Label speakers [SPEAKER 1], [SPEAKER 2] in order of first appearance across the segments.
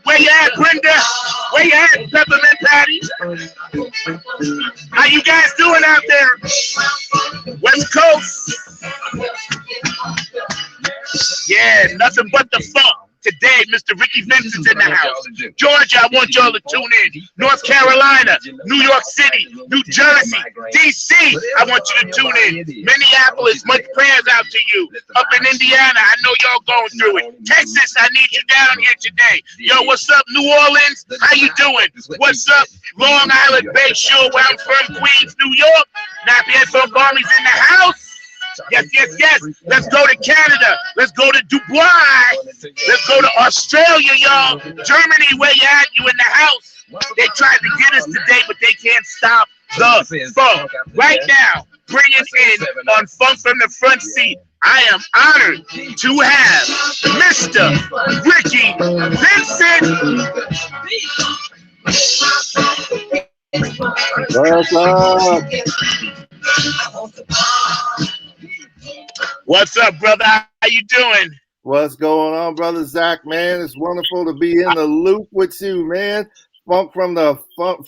[SPEAKER 1] Where you at, Brenda? Where you at, Peppermint Patty? How you guys doing out there? West Coast. Yeah, nothing but the funk. Today, Mr. Ricky Vincent's in the house. Georgia, I want y'all to tune in. North Carolina, New York City, New Jersey, D.C., I want you to tune in. Minneapolis, much prayers out to you. Up in Indiana, I know y'all going through it. Texas, I need you down here today. Yo, what's up, New Orleans? How you doing? What's up, Long Island, Bay Shore, where I'm from, Queens, New York? Napier Funk Army's in the house. Yes, yes, yes. Let's go to Canada. Let's go to Dubai. Let's go to Australia, y'all. Germany, where you at? You in the house. They tried to get us today, but they can't stop the funk. Right now, bring us in on Funk from the Front Seat. I am honored to have Mr. Ricky Vincent. What's up, brother? How you doing?
[SPEAKER 2] What's going on, brother Zach, man? It's wonderful to be in the loop with you, man. Funk from the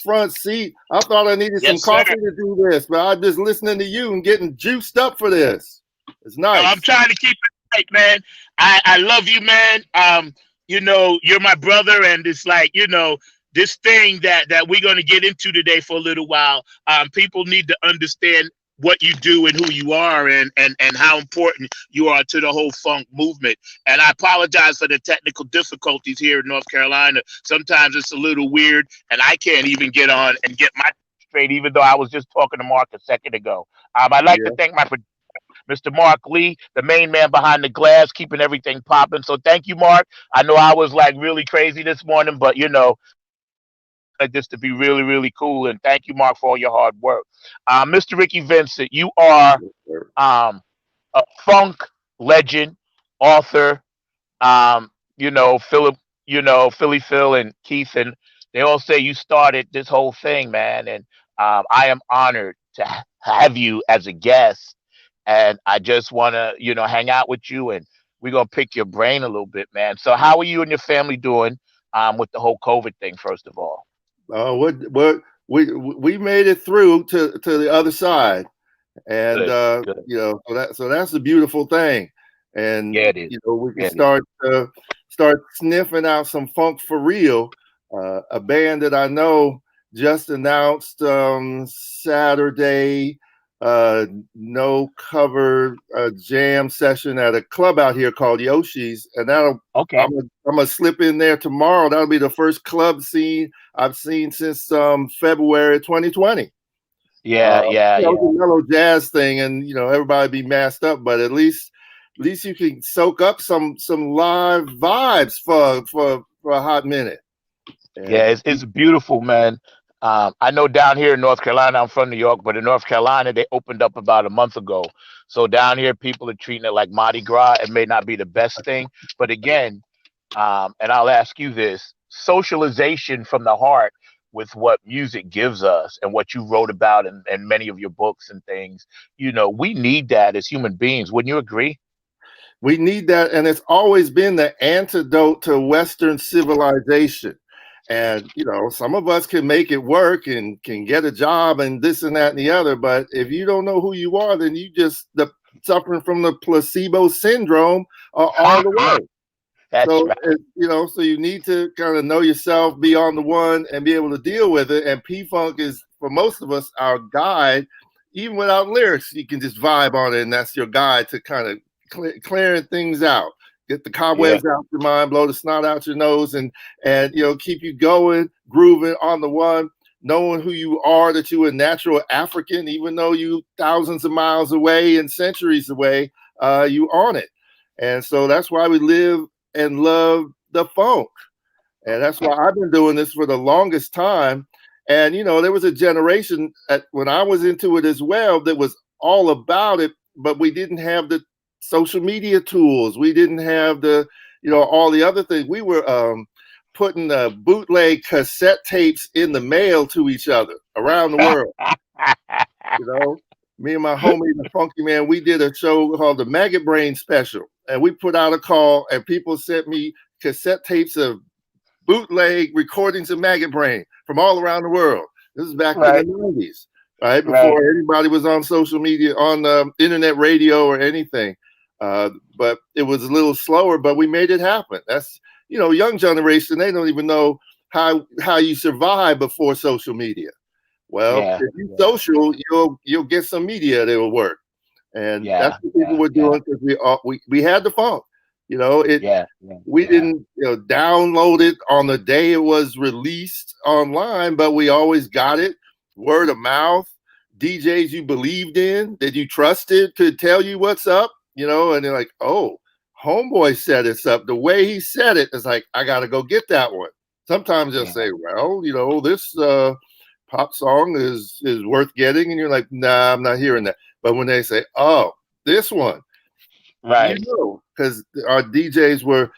[SPEAKER 2] front seat. I thought I needed some coffee to do this, but I'm just listening to you and getting juiced up for this. It's nice.
[SPEAKER 1] I'm trying to keep it right, man. I love you, man. You know, you're my brother, and it's like, you know, this thing that we're going to get into today for a little while, people need to understand what you do and who you are and how important you are to the whole funk movement. And I apologize for the technical difficulties here in North Carolina. Sometimes it's a little weird and I can't even get on and get my straight, even though I was just talking to Mark a second ago. I'd like to thank my producer, Mr. Mark Lee, the main man behind the glass, keeping everything popping. So thank you, Mark. I know I was like really crazy this morning, but you know, this to be really, really cool. And thank you, Mark, for all your hard work. Mr. Ricky Vincent, you are a funk legend, author. You know, Philly Phil and Keith, and they all say you started this whole thing, man. And I am honored to have you as a guest. And I just want to, you know, hang out with you, and we're going to pick your brain a little bit, man. So how are you and your family doing with the whole COVID thing, first of all?
[SPEAKER 2] We made it through to the other side, and
[SPEAKER 1] Good.
[SPEAKER 2] you know, so that's the beautiful thing. And
[SPEAKER 1] yeah, it is.
[SPEAKER 2] You know, we can start sniffing out some funk for real. A band that I know just announced Saturday, no cover jam session at a club out here called Yoshi's, and I'm gonna slip in there tomorrow. That'll be the first club scene I've seen since February 2020.
[SPEAKER 1] Yeah.
[SPEAKER 2] The mellow jazz thing, and you know, everybody be masked up, but at least you can soak up some live vibes for a hot minute.
[SPEAKER 1] Yeah, it's beautiful, man. I know down here in North Carolina, I'm from New York, but in North Carolina, they opened up about a month ago. So down here, people are treating it like Mardi Gras. It may not be the best thing, but again, and I'll ask you this, socialization from the heart with what music gives us and what you wrote about in many of your books and things, you know, we need that as human beings. Wouldn't you agree?
[SPEAKER 2] We need that, and it's always been the antidote to Western civilization. And, you know, some of us can make it work and can get a job and this and that and the other. But if you don't know who you are, then you just suffering from the placebo syndrome all the way.
[SPEAKER 1] That's
[SPEAKER 2] so,
[SPEAKER 1] right.
[SPEAKER 2] You know, so you need to kind of know yourself, be on the one, and be able to deal with it. And P-Funk is, for most of us, our guide. Even without lyrics, you can just vibe on it, and that's your guide to kind of clearing things out. Get the cobwebs out your mind, blow the snot out your nose, and you know, keep you going, grooving on the one, knowing who you are, that you're a natural African, even though you thousands of miles away and centuries away, you on it. And so that's why we live and love the funk. And that's why I've been doing this for the longest time. And, you know, there was a generation when I was into it as well that was all about it, but we didn't have the social media tools. We didn't have the, you know, all the other things. We were putting bootleg cassette tapes in the mail to each other around the world. You know, me and my homie, the Funky Man, we did a show called the Maggot Brain Special, and we put out a call, and people sent me cassette tapes of bootleg recordings of Maggot Brain from all around the world. This is back in the
[SPEAKER 1] Right.
[SPEAKER 2] 90s, right?
[SPEAKER 1] Right.
[SPEAKER 2] Before anybody was on social media, on internet radio or anything. But it was a little slower, but we made it happen. That's, young generation, they don't even know how you survive before social media. Well,
[SPEAKER 1] Yeah.
[SPEAKER 2] if you
[SPEAKER 1] Yeah.
[SPEAKER 2] social, you'll get some media that will work. And that's
[SPEAKER 1] Yeah.
[SPEAKER 2] what people
[SPEAKER 1] Yeah.
[SPEAKER 2] were
[SPEAKER 1] Yeah.
[SPEAKER 2] doing because we had the funk. It
[SPEAKER 1] Yeah. Yeah.
[SPEAKER 2] we
[SPEAKER 1] Yeah.
[SPEAKER 2] didn't download it on the day it was released online, but we always got it word of mouth. DJs you believed in, that you trusted, could tell you what's up, and they're like, oh, homeboy set us up. The way he said it is like, I gotta go get that one. Sometimes they'll
[SPEAKER 1] Yeah.
[SPEAKER 2] say, well, this pop song is worth getting, and you're like, nah, I'm not hearing that. But when they say, oh, this one,
[SPEAKER 1] Right.
[SPEAKER 2] because our DJs were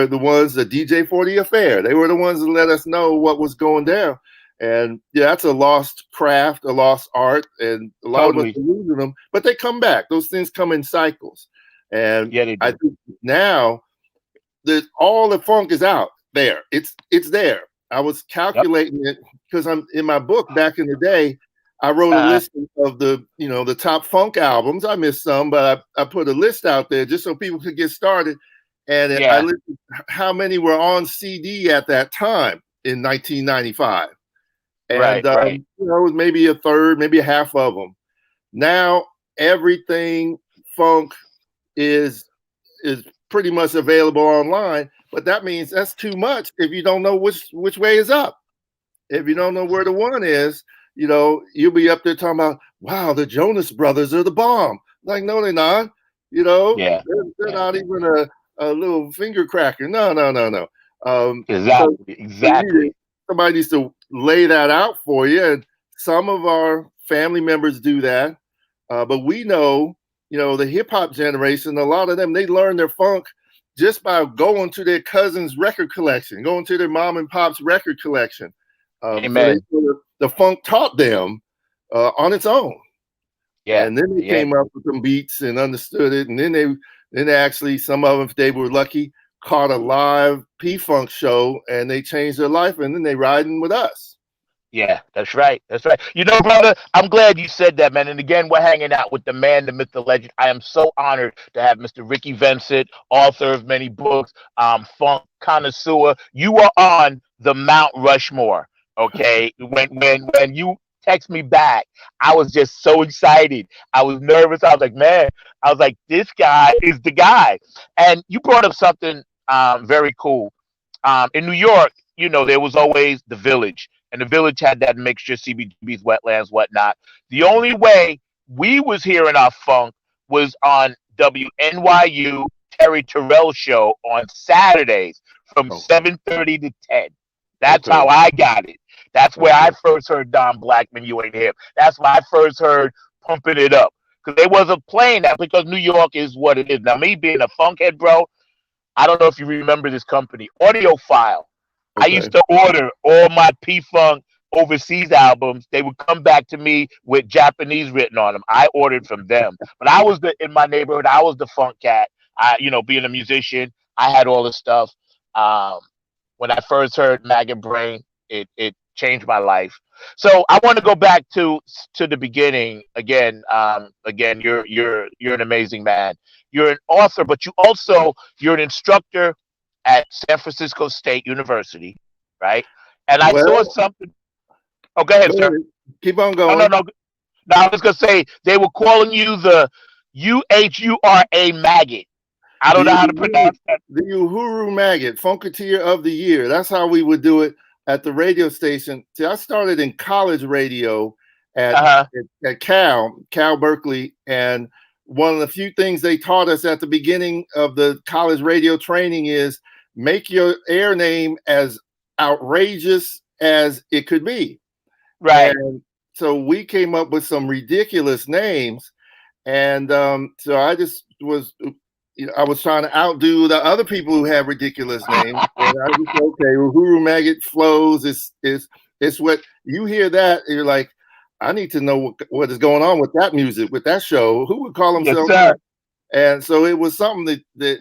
[SPEAKER 2] the ones, the DJ for the affair. They were the ones that let us know what was going down. And yeah, that's a lost craft, a lost art, and a lot of us
[SPEAKER 1] Totally.
[SPEAKER 2] are losing them. But they come back. Those things come in cycles. And
[SPEAKER 1] Yeah, they
[SPEAKER 2] I
[SPEAKER 1] do.
[SPEAKER 2] think now that all the funk is out there. It's there. I was
[SPEAKER 1] Yep.
[SPEAKER 2] calculating it because I'm in my book back in the day. I wrote a
[SPEAKER 1] Uh-huh.
[SPEAKER 2] list of the top funk albums. I missed some, but I put a list out there just so people could get started. And I
[SPEAKER 1] Yeah.
[SPEAKER 2] listed how many were on CD at that time in 1995. And
[SPEAKER 1] Right. Right.
[SPEAKER 2] it was maybe a third, maybe a half of them. Now everything funk is pretty much available online, but that means that's too much if you don't know which way is up. If you don't know where the one is, you'll be up there talking about, wow, the Jonas Brothers are the bomb. Like, no, they're not.
[SPEAKER 1] Yeah.
[SPEAKER 2] They're
[SPEAKER 1] Yeah.
[SPEAKER 2] not even a little finger cracker. No, no, no, no. So
[SPEAKER 1] Exactly. Exactly.
[SPEAKER 2] somebody needs to lay that out for you. And some of our family members do that. But we know, the hip hop generation, a lot of them, they learn their funk just by going to their cousin's record collection, going to their mom and pop's record collection.
[SPEAKER 1] Amen.
[SPEAKER 2] The funk taught them on its own.
[SPEAKER 1] Yeah.
[SPEAKER 2] And then they
[SPEAKER 1] Yeah.
[SPEAKER 2] came up with some beats and understood it. And then actually, some of them, if they were lucky, caught a live P-Funk show and they changed their life. And then they riding with us.
[SPEAKER 1] Yeah, that's right. That's right. Brother, I'm glad you said that, man. And again, we're hanging out with the man, the myth, the legend. I am so honored to have Mr. Ricky Vincent, author of many books, funk connoisseur. You are on the Mount Rushmore. Okay. When you text me back, I was just so excited. I was nervous. I was like, man, this guy is the guy. And you brought up something very cool. In New York, there was always the Village, and the Village had that mixture, CBGBs, wetlands, whatnot. The only way we was hearing our funk was on WNYU Terry Terrell show on Saturdays from
[SPEAKER 2] Oh,
[SPEAKER 1] 7:30 to 10. That's
[SPEAKER 2] okay.
[SPEAKER 1] how I got it. That's where I
[SPEAKER 2] Okay.
[SPEAKER 1] first heard Don Blackman, You Ain't Hip. That's where I first heard Pumping It Up. Because they wasn't playing that because New York is what it is. Now, me being a funkhead, bro, I don't know if you remember this company, Audiophile. I
[SPEAKER 2] Okay.
[SPEAKER 1] used to order all my P Funk overseas albums. They would come back to me with Japanese written on them. I ordered from them. But I was in my neighborhood, I was the funk cat. Being a musician, I had all the stuff. Um, when I first heard Maggot Brain, it changed my life. So I want to go back to the beginning again. Again, you're an amazing man. You're an author, but you're an instructor at San Francisco State University, right? And I saw
[SPEAKER 2] Well,
[SPEAKER 1] something. Oh, go ahead,
[SPEAKER 2] go
[SPEAKER 1] sir.
[SPEAKER 2] ahead. Keep on
[SPEAKER 1] No, no,
[SPEAKER 2] going.
[SPEAKER 1] no. No, I was gonna say they were calling you the UHURA maggot. I don't know how to pronounce that.
[SPEAKER 2] The Uhuru Maggot, Funketeer of the Year. That's how we would do it at the radio station. See, I started in college radio at,
[SPEAKER 1] Uh huh.
[SPEAKER 2] at Cal Berkeley, and one of the few things they taught us at the beginning of the college radio training is make your air name as outrageous as it could be.
[SPEAKER 1] Right.
[SPEAKER 2] And so we came up with some ridiculous names. And so I just was, I was trying to outdo the other people who have ridiculous names. And I just said, okay, well, Huru Maggot flows. It's what you hear that, and you're like, I need to know what is going on with that music, with that show. Who would call
[SPEAKER 1] Yes,
[SPEAKER 2] themselves
[SPEAKER 1] sir.
[SPEAKER 2] that? And so it was something that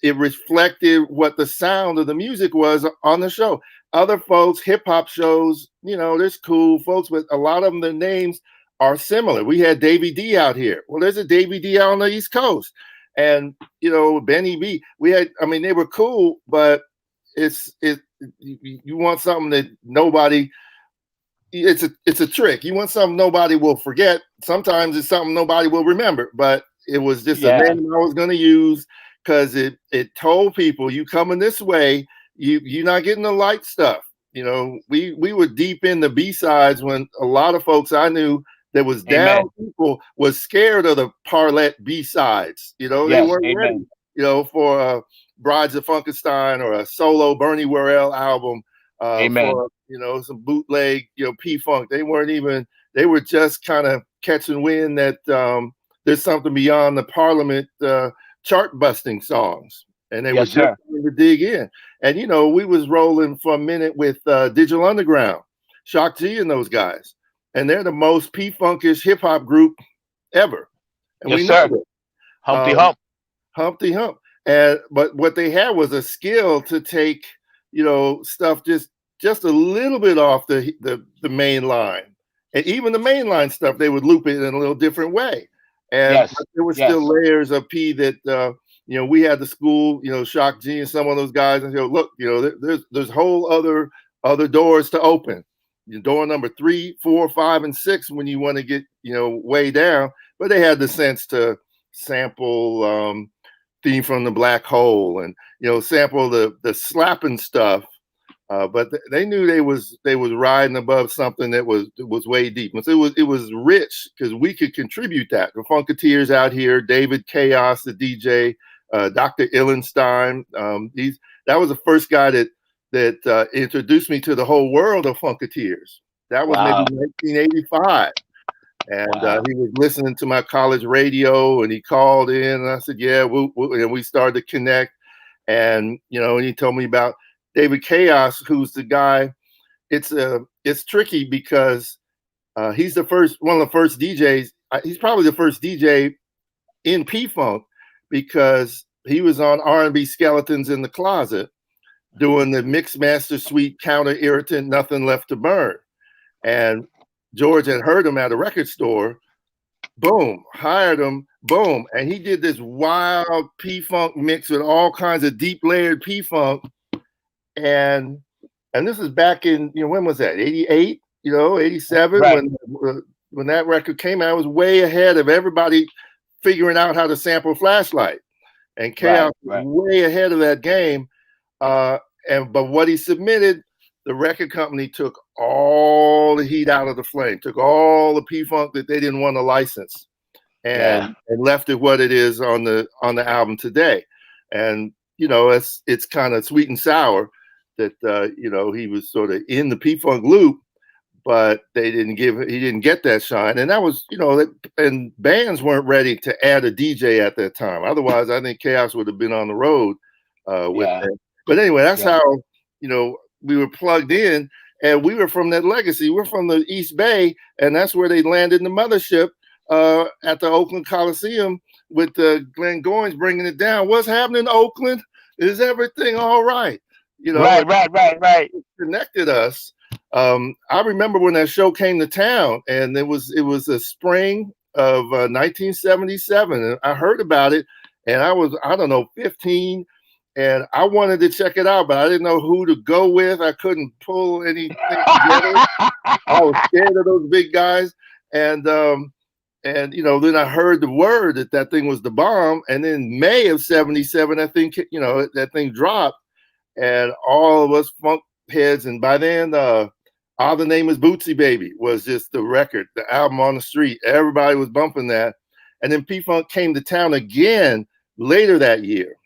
[SPEAKER 2] it reflected what the sound of the music was on the show. Other folks, hip hop shows, there's cool folks, but a lot of them, their names are similar. We had Davey D out here. Well, there's a Davey D out on the East Coast. And, Benny B, they were cool, but you want something that nobody, it's a trick. You want something nobody will forget. Sometimes it's something nobody will remember, but it was just a name I was going to use because it told people, you coming this way, you're not getting the light stuff. We were deep in the B-sides when a lot of folks I knew that was down people was scared of the Parlette B-sides. They weren't ready, for Brides of Funkenstein or a solo Bernie Worrell album, for some bootleg, P-Funk. They were just kind of catching wind that there's something beyond the Parliament chart busting songs. And they were just trying to dig in. And we was rolling for a minute with Digital Underground, Shock G and those guys. And they're the most P-Funkish hip hop group ever. And we know it.
[SPEAKER 1] Humpty Hump.
[SPEAKER 2] Humpty Hump. But what they had was a skill to take, stuff just a little bit off the main line. And even the mainline stuff, they would loop it in a little different way. And there were still layers of P that, we had the school, Shock G and some of those guys, and look, there's whole other doors to open. Door number 3, 4, 5, and 6 when you want to get, way down. But they had the sense to sample Theme from the Black Hole and, sample the slapping stuff. But they knew they was riding above something that was way deep. And so it was rich because we could contribute that. The Funketeers out here, David Chaos, the DJ, Dr. Illenstein. That was the first guy that introduced me to the whole world of Funketeers. That was maybe 1985. And he was listening to my college radio, and he called in, and I said, yeah, and we started to connect. And, and he told me about David Chaos, who's the guy. It's tricky because he's one of the first DJs. He's probably the first DJ in P-Funk because he was on R&B Skeletons in the Closet doing the Mix Master Suite Counter Irritant Nothing Left to Burn. And George had heard him at a record store, boom, hired him, boom. And he did this wild P-Funk mix with all kinds of deep layered P-Funk. And this is back in, when was that? 88, 87, right. When that record came out, I was way ahead of everybody figuring out how to sample Flashlight. And Chaos was way ahead of that game. But what he submitted, the record company took all the heat out of the flame, took all the P-Funk that they didn't want to license, and left it what it is on the album today. And it's kind of sweet and sour that he was sort of in the P-Funk loop, but he didn't get that shine. And that was and bands weren't ready to add a DJ at that time. Otherwise, I think Chaos would have been on the road with that. But anyway, that's how we were plugged in, and we were from that legacy. We're from the East Bay, and that's where they landed in the mothership at the Oakland Coliseum with Glenn Goins bringing it down. What's happening in Oakland? Is everything all right?
[SPEAKER 1] Right.
[SPEAKER 2] Connected us. I remember when that show came to town, and it was the spring of 1977, and I heard about it, and I was 15. And I wanted to check it out, but I didn't know who to go with. I couldn't pull anything together. I was scared of those big guys. And then I heard the word that thing was the bomb. And then May of 77, I think, that thing dropped. And all of us funk heads, and by then, All the Name is Bootsy Baby was just the record, the album on the street. Everybody was bumping that. And then P-Funk came to town again later that year.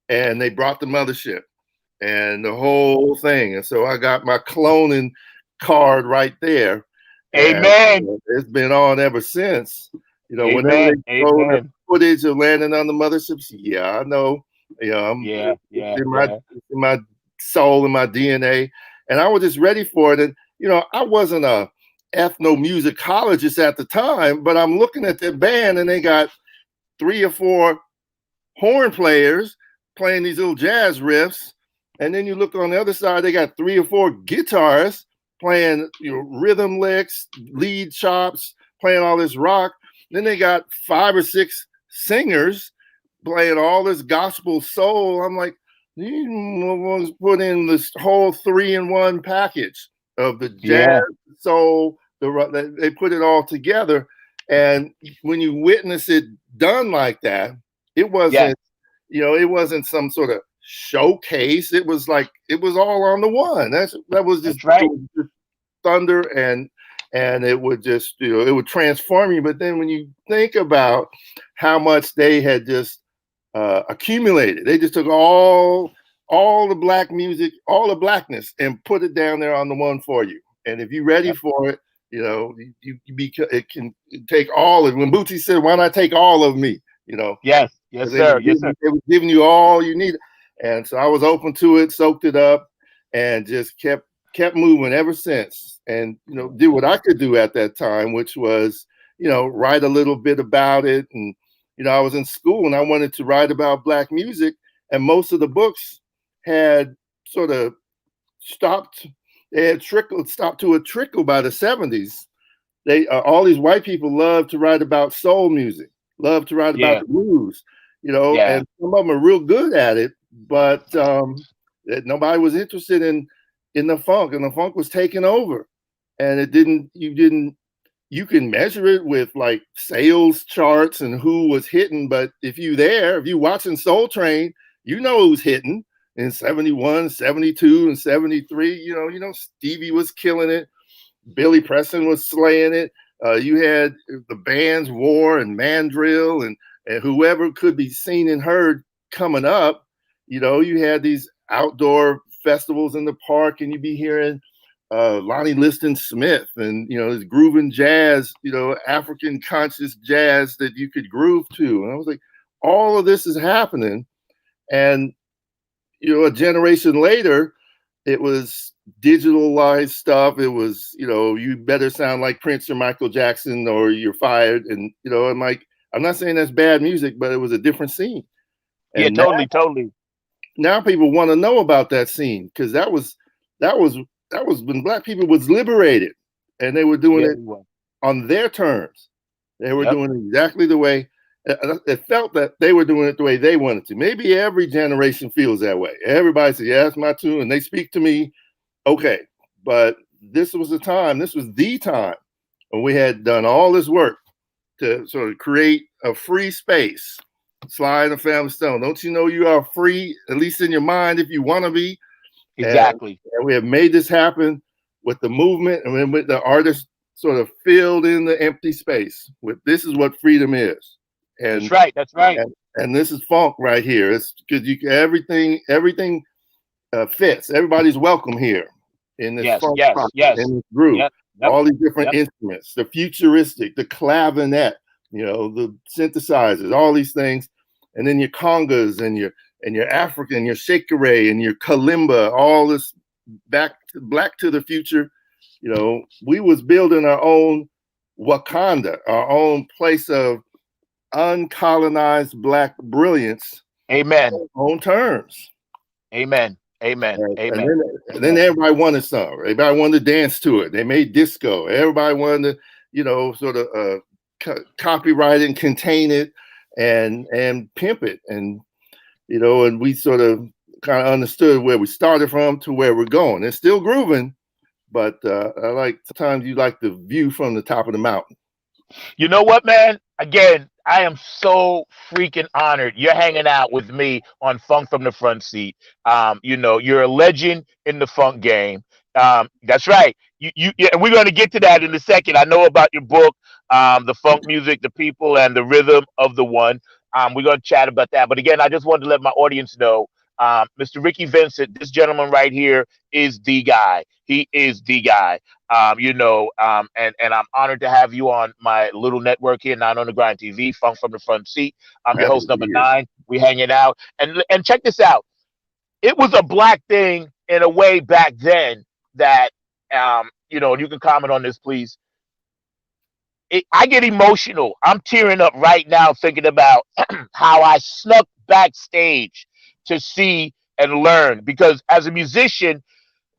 [SPEAKER 2] And they brought the mothership and the whole thing. And so I got my cloning card right there.
[SPEAKER 1] Amen.
[SPEAKER 2] And, it's been on ever since. Whenever they show the footage of landing on the motherships, I know. It's in my soul and my DNA. And I was just ready for it. And, I wasn't a ethnomusicologist at the time, but I'm looking at their band and they got 3 or 4 horn players, playing these little jazz riffs, and then you look on the other side, they got 3 or 4 guitarists playing, rhythm licks, lead chops, playing all this rock. Then they got 5 or 6 singers playing all this gospel soul. I'm like, these ones put in this whole 3-in-1 package of the
[SPEAKER 1] Yeah.
[SPEAKER 2] jazz, soul, they put it all together. And when you witness it done like that, it
[SPEAKER 1] Yes.
[SPEAKER 2] wasn't, it wasn't some sort of showcase. It was like it was all on the one. That was just,
[SPEAKER 1] That's right.
[SPEAKER 2] thunder, and it would just, it would transform you. But then when you think about how much they had just accumulated, they just took all the black music, all the blackness, and put it down there on the one for you. And if you're ready
[SPEAKER 1] Yep.
[SPEAKER 2] for it, it can take all of. When Bootsy said, "Why not take all of me?"
[SPEAKER 1] Yes. Yes, sir. Yes, sir.
[SPEAKER 2] They were giving you all you need, and so I was open to it, soaked it up, and just kept moving ever since. And did what I could do at that time, which was write a little bit about it. And I was in school and I wanted to write about black music, and most of the books had sort of stopped. They had stopped to a trickle by the 70s. They all these white people love to write about soul music, love to write about
[SPEAKER 1] Yeah.
[SPEAKER 2] the blues,
[SPEAKER 1] Yeah.
[SPEAKER 2] and some of them are real good at it, but nobody was interested in the funk, and the funk was taking over, and you can measure it with like sales charts and who was hitting, but if you watching Soul Train, who's hitting in 71, 72, and 73. Stevie was killing it. Billy Preston was slaying it. You had the bands War and Mandrill and whoever could be seen and heard coming up. You had these outdoor festivals in the park, and you'd be hearing Lonnie Liston Smith and this grooving jazz, African conscious jazz that you could groove to. And I was like, all of this is happening, and a generation later, it was digitalized stuff. It was, you better sound like Prince or Michael Jackson or you're fired. And, I'm like, I'm not saying that's bad music, but it was a different scene.
[SPEAKER 1] Yeah,
[SPEAKER 2] And
[SPEAKER 1] totally, totally.
[SPEAKER 2] now people want to know about that scene, because that was when black people was liberated, and they were doing
[SPEAKER 1] Yeah,
[SPEAKER 2] it
[SPEAKER 1] we will.
[SPEAKER 2] on their terms. They were
[SPEAKER 1] Yep.
[SPEAKER 2] doing it exactly the way it felt that they were doing it the way they wanted to. Maybe every generation feels that way. Everybody says, "Yeah, that's my tune," and they speak to me. Okay, but this was the time. This was the time when we had done all this work to sort of create a free space. Sly and the Family Stone. Don't you know you are free, at least in your mind, if you want to be?
[SPEAKER 1] Exactly.
[SPEAKER 2] And we have made this happen with the movement, and then with the artists sort of filled in the empty space with this is what freedom is.
[SPEAKER 1] That's
[SPEAKER 2] And
[SPEAKER 1] right. That's right.
[SPEAKER 2] and this is funk right here. It's because everything fits. Everybody's welcome here in this
[SPEAKER 1] Yes.
[SPEAKER 2] funk
[SPEAKER 1] Yes.
[SPEAKER 2] pocket,
[SPEAKER 1] Yes.
[SPEAKER 2] in this group.
[SPEAKER 1] Yep. Yep.
[SPEAKER 2] All these different
[SPEAKER 1] Yep.
[SPEAKER 2] instruments, the futuristic, the clavinet, the synthesizers, all these things, and then your congas and your African, your shakere and your kalimba, all this black to the future. We was building our own Wakanda, our own place of uncolonized black brilliance
[SPEAKER 1] Amen.
[SPEAKER 2] on terms.
[SPEAKER 1] Amen. Amen.
[SPEAKER 2] And, and
[SPEAKER 1] Amen.
[SPEAKER 2] then and then everybody wanted some. Everybody wanted to dance to it. They made disco. Everybody wanted to, sort of copyright and contain it and pimp it. And we sort of kind of understood where we started from to where we're going. It's still grooving, but I like sometimes you like the view from the top of the mountain.
[SPEAKER 1] You know what, man? Again, I am so freaking honored. You're hanging out with me on Funk from the Front Seat. You're a legend in the funk game. That's right. Yeah, and we're going to get to that in a second. I know about your book, the funk music, the people, and the rhythm of the one. We're going to chat about that. But again, I just wanted to let my audience know, Mr. Ricky Vincent, this gentleman right here is the guy. He is the guy. And I'm honored to have you on my little network here, Nine on the Grind TV, Funk from the Front Seat. I'm your
[SPEAKER 2] Happy
[SPEAKER 1] host
[SPEAKER 2] to be
[SPEAKER 1] number
[SPEAKER 2] here.
[SPEAKER 1] 9. We hanging out, and check this out. It was a black thing in a way back then that, you can comment on this, please. I get emotional. I'm tearing up right now thinking about how I snuck backstage to see and learn, because as a musician,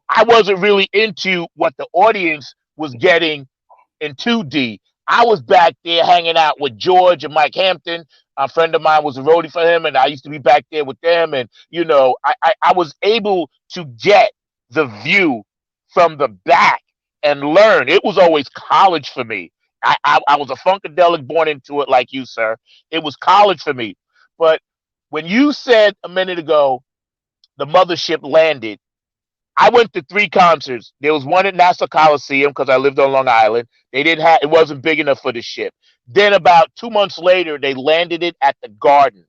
[SPEAKER 1] I wasn't really into what the audience was getting in 2D. I was back there hanging out with George and Mike Hampton. A friend of mine was a roadie for him, and I used to be back there with them. And, I was able to get the view from the back and learn. It was always college for me. I was a funkadelic born into it like you, sir. It was college for me. But when you said a minute ago, the mothership landed, I went to three concerts. There was one at Nassau Coliseum because I lived on Long Island. It wasn't big enough for the ship. Then about 2 months later, they landed it at the Garden.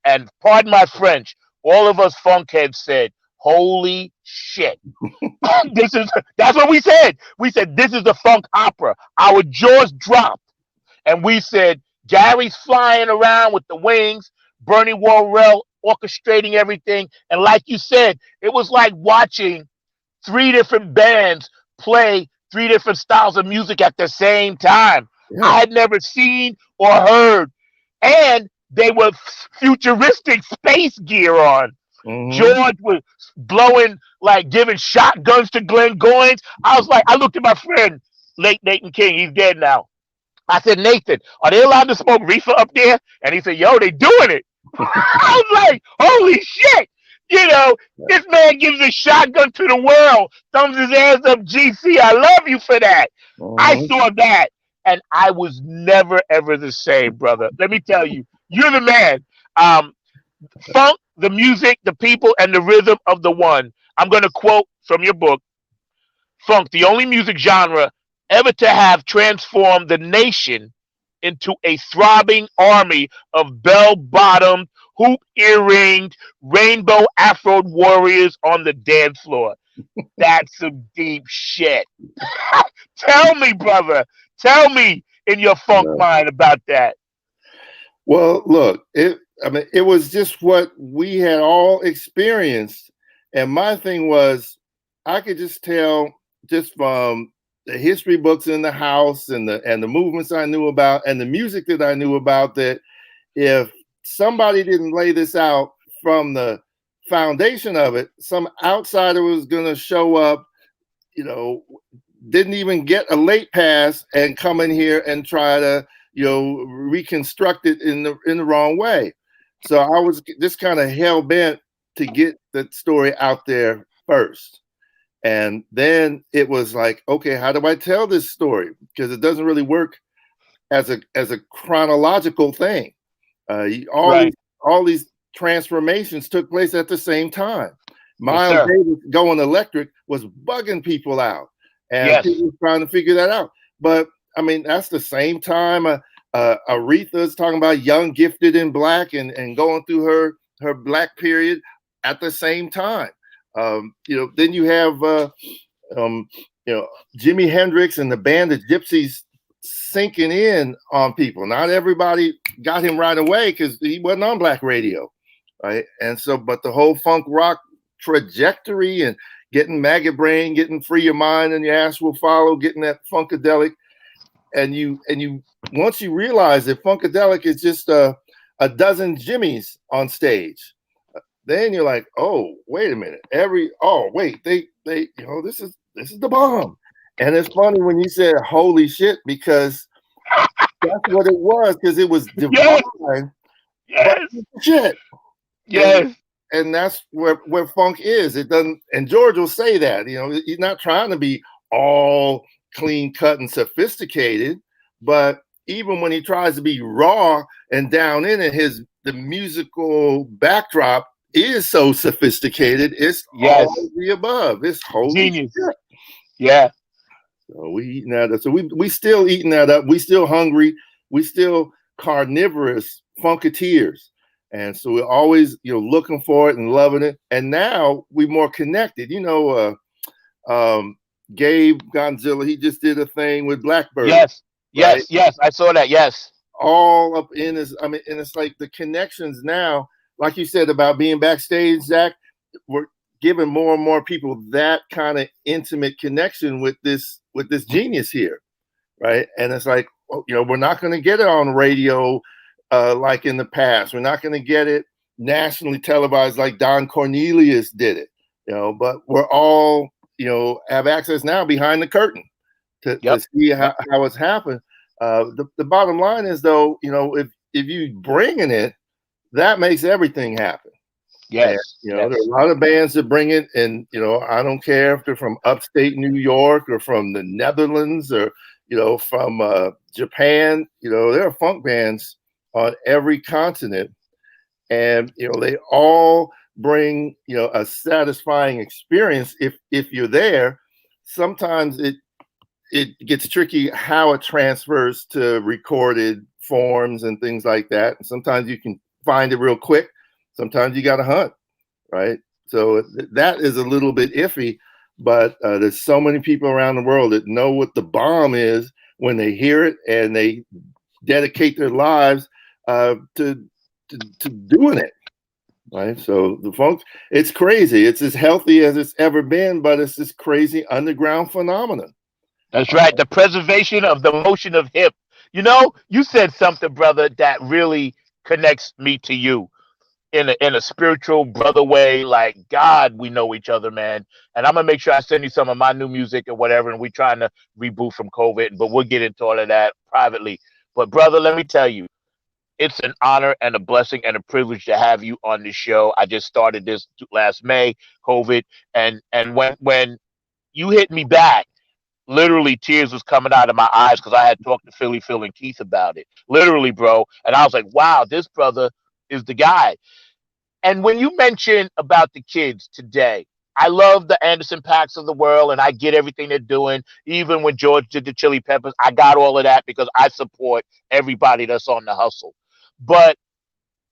[SPEAKER 1] And pardon my French, all of us funkheads said, "Holy shit." That's what we said. We said, "This is the funk opera." Our jaws dropped. And we said, Gary's flying around with the wings, Bernie Worrell orchestrating everything. And like you said, it was like watching three different bands play three different styles of music at the same time.
[SPEAKER 2] Yeah.
[SPEAKER 1] I had never seen or heard. And they were futuristic space gear on.
[SPEAKER 2] Mhm.
[SPEAKER 1] George was blowing, like giving shotguns to Glenn Goins. I looked at my friend, late Nathan King. He's dead now. I said, "Nathan, are they allowed to smoke reefer up there?" And he said, "Yo, they doing it." I was like, "Holy shit." This man gives a shotgun to the world, thumbs his hands up, "GC, I love you for that." I
[SPEAKER 2] Mhm.
[SPEAKER 1] saw that, and I was never, ever the same, brother. Let me tell you, you're the man. Funk, the music, the people, and the rhythm of the one. I'm going to quote from your book. Funk, the only music genre ever to have transformed the nation into a throbbing army of bell-bottomed, hoop-earringed, rainbow afroed warriors on the dance floor. That's some deep shit. Tell me, brother. Tell me in your funk
[SPEAKER 2] Yeah.
[SPEAKER 1] mind about that.
[SPEAKER 2] Well, look, it was just what we had all experienced. And my thing was, I could just tell just from the history books in the house and the movements I knew about and the music that I knew about, that if somebody didn't lay this out from the foundation of it, some outsider was going to show up, didn't even get a late pass and come in here and try to, reconstruct it in the wrong way. So I was just kind of hell bent to get the story out there first. And then it was like, okay, how do I tell this story? Because it doesn't really work as a chronological thing.
[SPEAKER 1] Right.
[SPEAKER 2] All these transformations took place at the same time.
[SPEAKER 1] Yes,
[SPEAKER 2] Miles
[SPEAKER 1] sir.
[SPEAKER 2] Davis going electric was bugging people out, and
[SPEAKER 1] Yes.
[SPEAKER 2] people were trying to figure that out. But I mean, that's the same time Aretha's talking about young, gifted, and black, and going through her black period at the same time. Then you have Jimi Hendrix and the band of Gypsies sinking in on people. Not everybody got him right away because he wasn't on black radio, right? And so, but the whole funk rock trajectory and getting Maggot Brain, getting Free Your Mind and Your Ass Will Follow, getting that funkadelic, and you once you realize that funkadelic is just a dozen Jimmys on stage, then you're like, oh, wait a minute. This is the bomb. And it's funny when you said holy shit, because that's what it was, because it was divine.
[SPEAKER 1] Yes.
[SPEAKER 2] But shit.
[SPEAKER 1] Yes.
[SPEAKER 2] And that's where funk is. It doesn't, and George will say that, he's not trying to be all clean cut and sophisticated, but even when he tries to be raw and down in it, the musical backdrop is so sophisticated. It's all of the above. It's holy
[SPEAKER 1] Genius.
[SPEAKER 2] shit.
[SPEAKER 1] Yeah.
[SPEAKER 2] So we eating that up. So we still eating that up. We still hungry. We still carnivorous funketeers. And so we're always, looking for it and loving it. And now we're more connected. Gabe Gonzilla, he just did a thing with Blackbird.
[SPEAKER 1] Yes.
[SPEAKER 2] Right?
[SPEAKER 1] Yes. I saw that. Yes.
[SPEAKER 2] All up in his, and it's like the connections now, like you said about being backstage, Zach, we're giving more and more people that kind of intimate connection with this genius here, right? And it's like, we're not going to get it on radio like in the past. We're not going to get it, nationally televised like Don Cornelius did it, but we're all, have access now behind the curtain to
[SPEAKER 1] Yep.
[SPEAKER 2] see
[SPEAKER 1] Yep.
[SPEAKER 2] how it's happened. The bottom line is, though, if you bringing it, that makes everything happen. And,
[SPEAKER 1] Yes.
[SPEAKER 2] there are
[SPEAKER 1] Yes.
[SPEAKER 2] a lot of bands that bring it. And, I don't care if they're from upstate New York or from the Netherlands or, from Japan. There are funk bands on every continent. And, they all bring, a satisfying experience if you're there. Sometimes it gets tricky how it transfers to recorded forms and things like that. And sometimes you can find it real quick. Sometimes you got to hunt, right? So that is a little bit iffy, but there's so many people around the world that know what the bomb is when they hear it, and they dedicate their lives to doing it, right? So the funk, it's crazy. It's as healthy as it's ever been, but it's this crazy underground phenomenon.
[SPEAKER 1] That's right. The preservation of the motion of hip. You said something, brother, that really connects me to you in a spiritual brother way. Like, God, we know each other, man. And I'm gonna make sure I send you some of my new music or whatever. And we're trying to reboot from COVID, but we'll get into all of that privately. But brother, let me tell you, it's an honor and a blessing and a privilege to have you on this show. I just started this last May, COVID, and when you hit me back, literally tears was coming out of my eyes because I had talked to Philly Phil and Keith about it. Literally, bro. And I was like, wow, this brother is the guy. And when you mention about the kids today, I love the Anderson Packs of the world, and I get everything they're doing. Even when George did the Chili Peppers, I got all of that because I support everybody that's on the hustle. But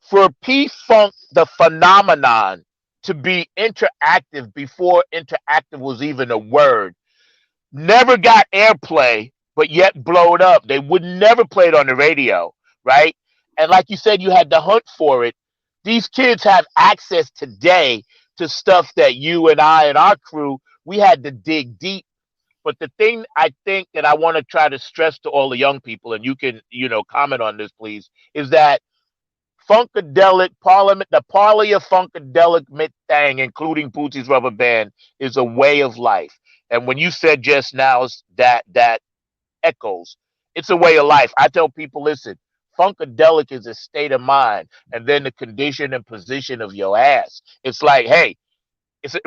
[SPEAKER 1] for P Funk, the phenomenon, to be interactive before interactive was even a word, never got airplay, but yet blowed up. They would never play it on the radio, right? And like you said, you had to hunt for it. These kids have access today to stuff that you and I and our crew, we had to dig deep. But the thing I think that I want to try to stress to all the young people, and you can, comment on this, please, is that Funkadelic Parliament, the Parley of Funkadelic thing, including Bootsy's Rubber Band, is a way of life. And when you said just now that echoes, it's a way of life. I tell people, listen, Funkadelic is a state of mind, and then the condition and position of your ass. It's like, hey,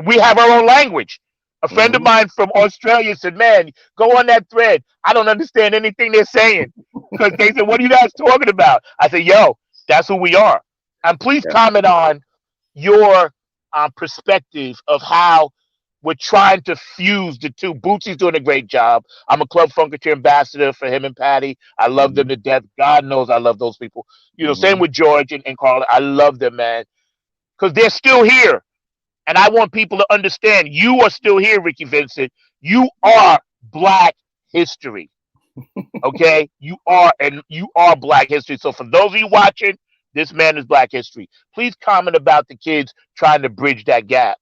[SPEAKER 1] we have our own language. A friend of
[SPEAKER 2] Mm-hmm.
[SPEAKER 1] mine from Australia said, man, go on that thread. I don't understand anything they're saying. Because they said, what are you guys talking about? I said, yo, that's who we are. And please
[SPEAKER 2] Yeah.
[SPEAKER 1] comment on your perspective of how we're trying to fuse the two. Bootsy's doing a great job. I'm a Club Funketeer ambassador for him and Patty. I love them
[SPEAKER 2] Mm-hmm.
[SPEAKER 1] to death. God knows I love those people. Same
[SPEAKER 2] Mm-hmm.
[SPEAKER 1] with George and Carla. I love them, man, because they're still here. And I want people to understand you are still here, Ricky Vincent. You are Black history. Okay? You are Black history. So for those of you watching, this man is Black history. Please comment about the kids trying to bridge that gap.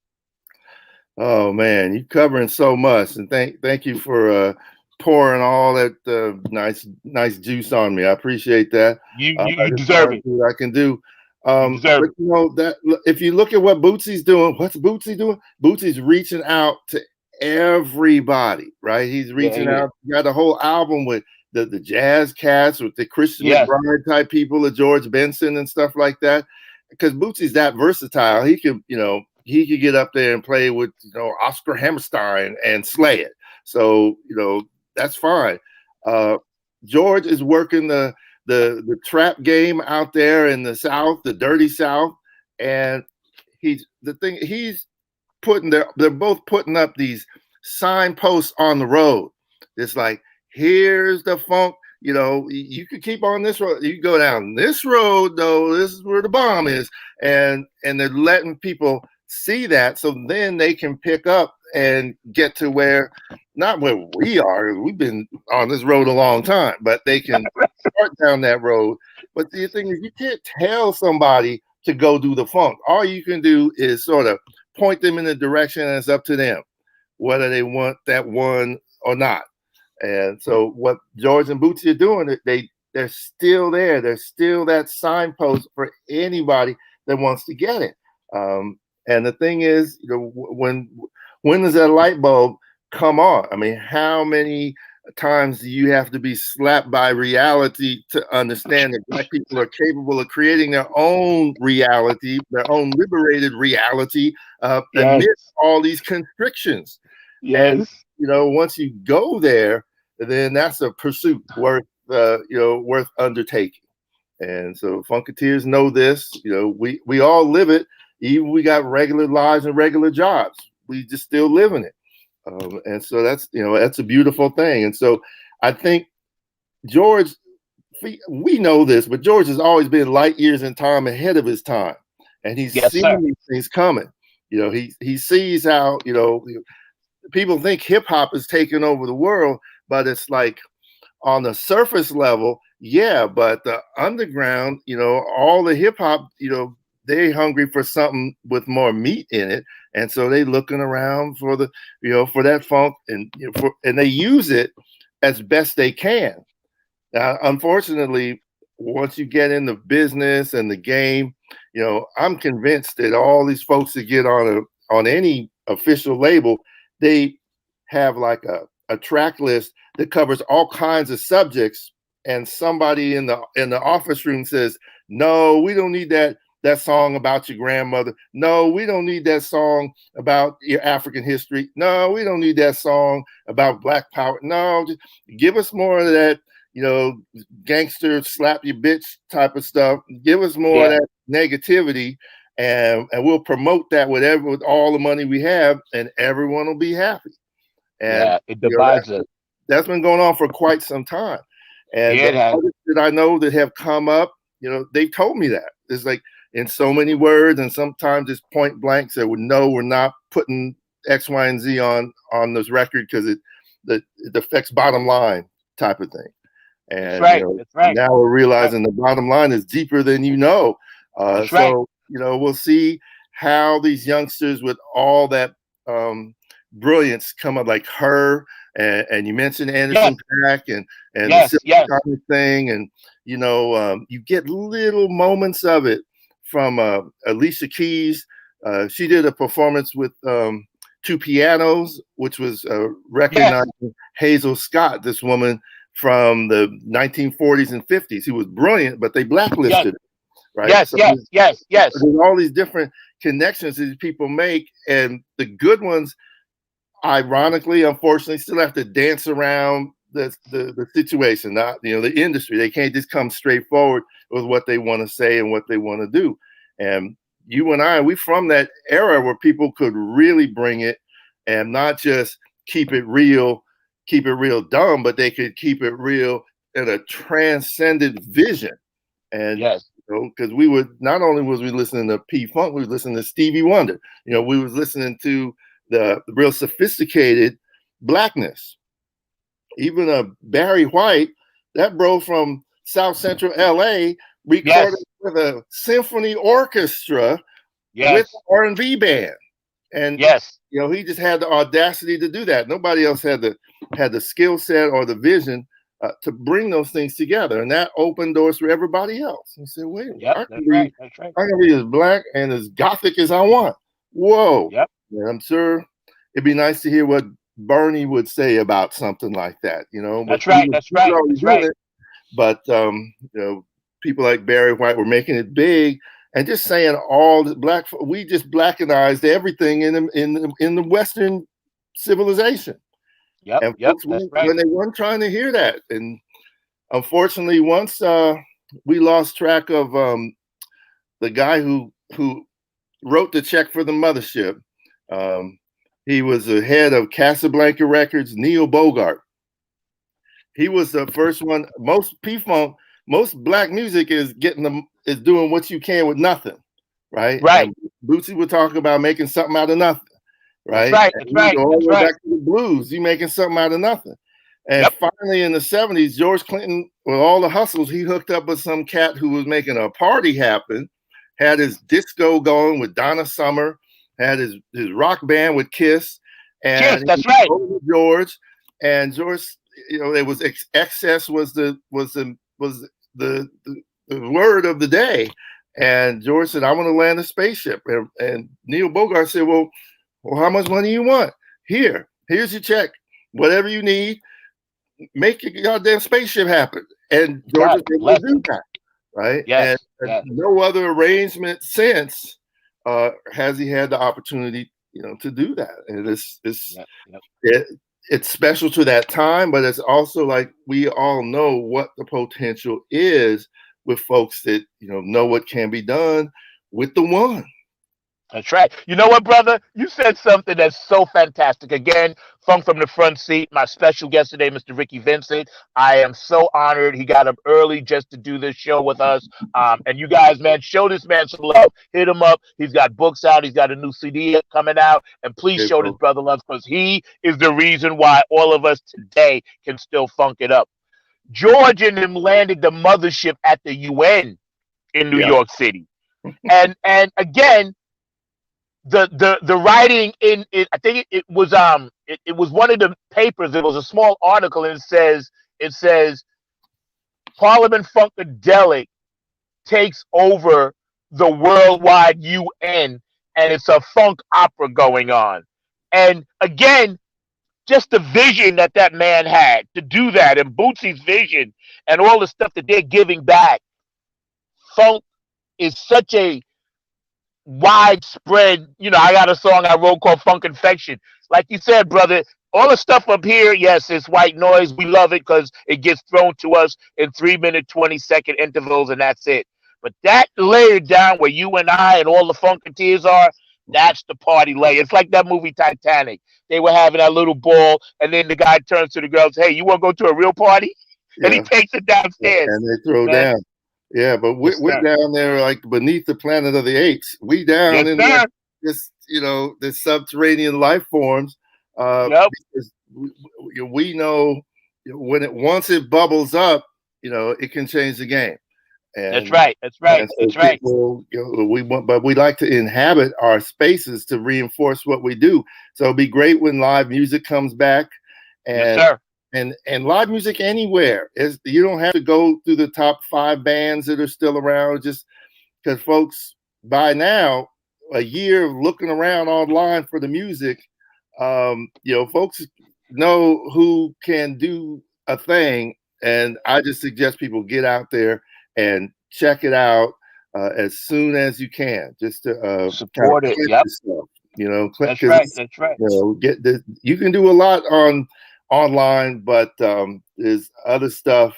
[SPEAKER 2] Oh man, you're covering so much, and thank you for pouring all that nice juice on me. I appreciate that.
[SPEAKER 1] You you,
[SPEAKER 2] I
[SPEAKER 1] you
[SPEAKER 2] just
[SPEAKER 1] deserve
[SPEAKER 2] trying to
[SPEAKER 1] it.
[SPEAKER 2] do what I can do.
[SPEAKER 1] You deserve
[SPEAKER 2] But
[SPEAKER 1] it.
[SPEAKER 2] that if you look at what Bootsy's doing, what's Bootsy doing? Bootsy's reaching out to everybody, right? He's
[SPEAKER 1] Yeah,
[SPEAKER 2] reaching
[SPEAKER 1] he is.
[SPEAKER 2] out. He got a whole album with the jazz cats, with the Christian
[SPEAKER 1] Yes.
[SPEAKER 2] McBride type people, the George Benson and stuff like that. Because Bootsy's that versatile. He could get up there and play with Oscar Hammerstein and slay it. So that's fine. Uh, George is working the trap game out there in the South, the dirty South, and he's putting they're both putting up these signposts on the road. It's like, here's the funk. You could keep on this road. You go down this road, though. This is where the bomb is, and they're letting people see that, so then they can pick up and get to not where we are. We've been on this road a long time, but they can start down that road. But the thing is, you can't tell somebody to go do the funk. All you can do is sort of point them in the direction, and it's up to them whether they want that one or not. And so what George and Bootsy are doing, they're still there. They're still that signpost for anybody that wants to get it. And the thing is, when does that light bulb come on? I mean, how many times do you have to be slapped by reality to understand that Black people are capable of creating their own reality, their own liberated reality, amid all these constrictions? And
[SPEAKER 1] Yes.
[SPEAKER 2] once you go there, then that's a pursuit worth worth undertaking. And so Funketeers know this. We all live it. Even we got regular lives and regular jobs. We just still living it. And so that's a beautiful thing. And so I think George, we know this, but George has always been light years in time ahead of his time, and he's seen these things coming. He sees how people think hip hop is taking over the world, but it's like on the surface level, yeah, but the underground, all the hip hop, they're hungry for something with more meat in it, and so they looking around for the, for that funk, and and they use it as best they can. Now, unfortunately, once you get in the business and the game, I'm convinced that all these folks that get on any official label, they have like a track list that covers all kinds of subjects, and somebody in the office room says, "No, we don't need that song about your grandmother. No, we don't need that song about your African history. No, we don't need that song about Black power. No, just give us more of that, gangster slap your bitch type of stuff. Give us more of that negativity, and we'll promote that with all the money we have, and everyone will be happy." And
[SPEAKER 1] it divides us.
[SPEAKER 2] That's been going on for quite some time. And the artists that I know that have come up, they've told me that. It's like in so many words, and sometimes it's point blank. So no, we're not putting X, Y, and Z on this record because it affects bottom line type of thing. And
[SPEAKER 1] that's right.
[SPEAKER 2] Now we're realizing the bottom line is deeper than we'll see how these youngsters with all that brilliance come up, like her, and you mentioned Anderson .Paak and the Silver thing, and you get little moments of it from Alicia Keys. She did a performance with two pianos, which was recognizing Hazel Scott, this woman from the 1940s and 50s. He was brilliant, but they blacklisted it, right?
[SPEAKER 1] Yes.
[SPEAKER 2] There's all these different connections that these people make, and the good ones, ironically, unfortunately, still have to dance around the situation, not the industry. They can't just come straight forward with what they want to say and what they want to do. And you and I, we from that era where people could really bring it, and not just keep it real dumb, but they could keep it real in a transcendent vision. And because we would, not only was we listening to P Funk, we was listening to Stevie Wonder. We was listening to the real sophisticated blackness. Even Barry White, that bro from South Central LA, recorded with a symphony orchestra with R&B band. And he just had the audacity to do that. Nobody else had the skill set or the vision to bring those things together, and that opened doors for everybody else. And said, "Wait, I can be as black and as gothic as I want." Whoa! And I'm sure it'd be nice to hear what Bernie would say about something like that.
[SPEAKER 1] That's right.
[SPEAKER 2] But people like Barry White were making it big. And just saying all the we just blackenized everything in the Western civilization. And folks, when they weren't trying to hear that. And unfortunately, once we lost track of the guy who wrote the check for the mothership. He was the head of Casablanca Records, Neil Bogart. He was the first one. Most P-Funk, most black music is doing what you can with nothing, right?
[SPEAKER 1] Right.
[SPEAKER 2] And Bootsy would talk about making something out of nothing, right?
[SPEAKER 1] That's right.
[SPEAKER 2] All the way back to the blues, you making something out of nothing. And finally, in the 70s, George Clinton, with all the hustles, he hooked up with some cat who was making a party happen, had his disco going with Donna Summer, had his rock band with Kiss, and
[SPEAKER 1] that's right.
[SPEAKER 2] George, it was excess was the word of the day, And George said, I want to land a spaceship. And Neil Bogart said, well, how much money you want? Here's your check. Whatever you need, make your goddamn spaceship happen. And George was able to do that, right?
[SPEAKER 1] Yes.
[SPEAKER 2] And no other arrangement since has he had the opportunity, to do that. And it's special to that time, but it's also like we all know what the potential is with folks that know what can be done with the one.
[SPEAKER 1] That's right. You know what, brother? You said something that's so fantastic. Again, Funk from the Front Seat, my special guest today, Mr. Ricky Vincent. I am so honored. He got up early just to do this show with us. And you guys, man, show this man some love. Hit him up. He's got books out. He's got a new CD coming out. And please show this brother love, because he is the reason why all of us today can still funk it up. George and him landed the mothership at the UN in New York City. And again, the writing in it, I think it was one of the papers. It was a small article, and it says Parliament Funkadelic takes over the worldwide UN, and it's a funk opera going on. And again, just the vision that man had to do that, and Bootsy's vision, and all the stuff that they're giving back. Funk is such a widespread, I got a song I wrote called Funk Infection. Like you said, brother, all the stuff up here, yes, it's white noise. We love it because it gets thrown to us in 3-minute, 20-second intervals, and that's it. But that layered down where you and I and all the Funketeers are, that's the party layer. It's like that movie Titanic. They were having that little ball, and then the guy turns to the girls, hey, you want to go to a real party? And he takes it downstairs.
[SPEAKER 2] And they throw down. Yeah, but we're down there like beneath the planet of the apes. We down in this, the subterranean life forms. Because we know once it bubbles up, it can change the game. And,
[SPEAKER 1] that's right.
[SPEAKER 2] People, but we like to inhabit our spaces to reinforce what we do. So it'd be great when live music comes back. And And live music anywhere is, you don't have to go through the top 5 bands that are still around, just because folks by now, a year of looking around online for the music, folks know who can do a thing. And I just suggest people get out there and check it out as soon as you can, just to
[SPEAKER 1] support it. Yep.
[SPEAKER 2] That's
[SPEAKER 1] right. That's right.
[SPEAKER 2] Get this. You can do a lot online, but there's other stuff.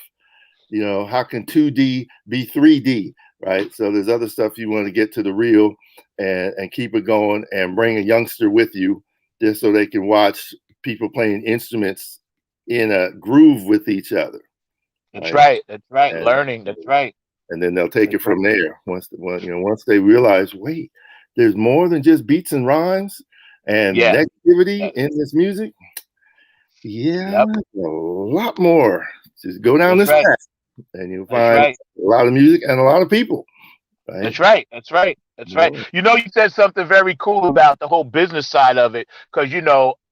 [SPEAKER 2] How can 2D be 3D, right? So there's other stuff you want to get to the real and keep it going, and bring a youngster with you just so they can watch people playing instruments in a groove with each other.
[SPEAKER 1] That's right. That's right. And learning. That's right.
[SPEAKER 2] And then they'll take it from there once they realize, wait, there's more than just beats and rhymes and negativity in this music. Yeah, a lot more. Just go down this path, and you'll find a lot of music and a lot of people. Right?
[SPEAKER 1] That's right. That's right. That's right. You said something very cool about the whole business side of it, because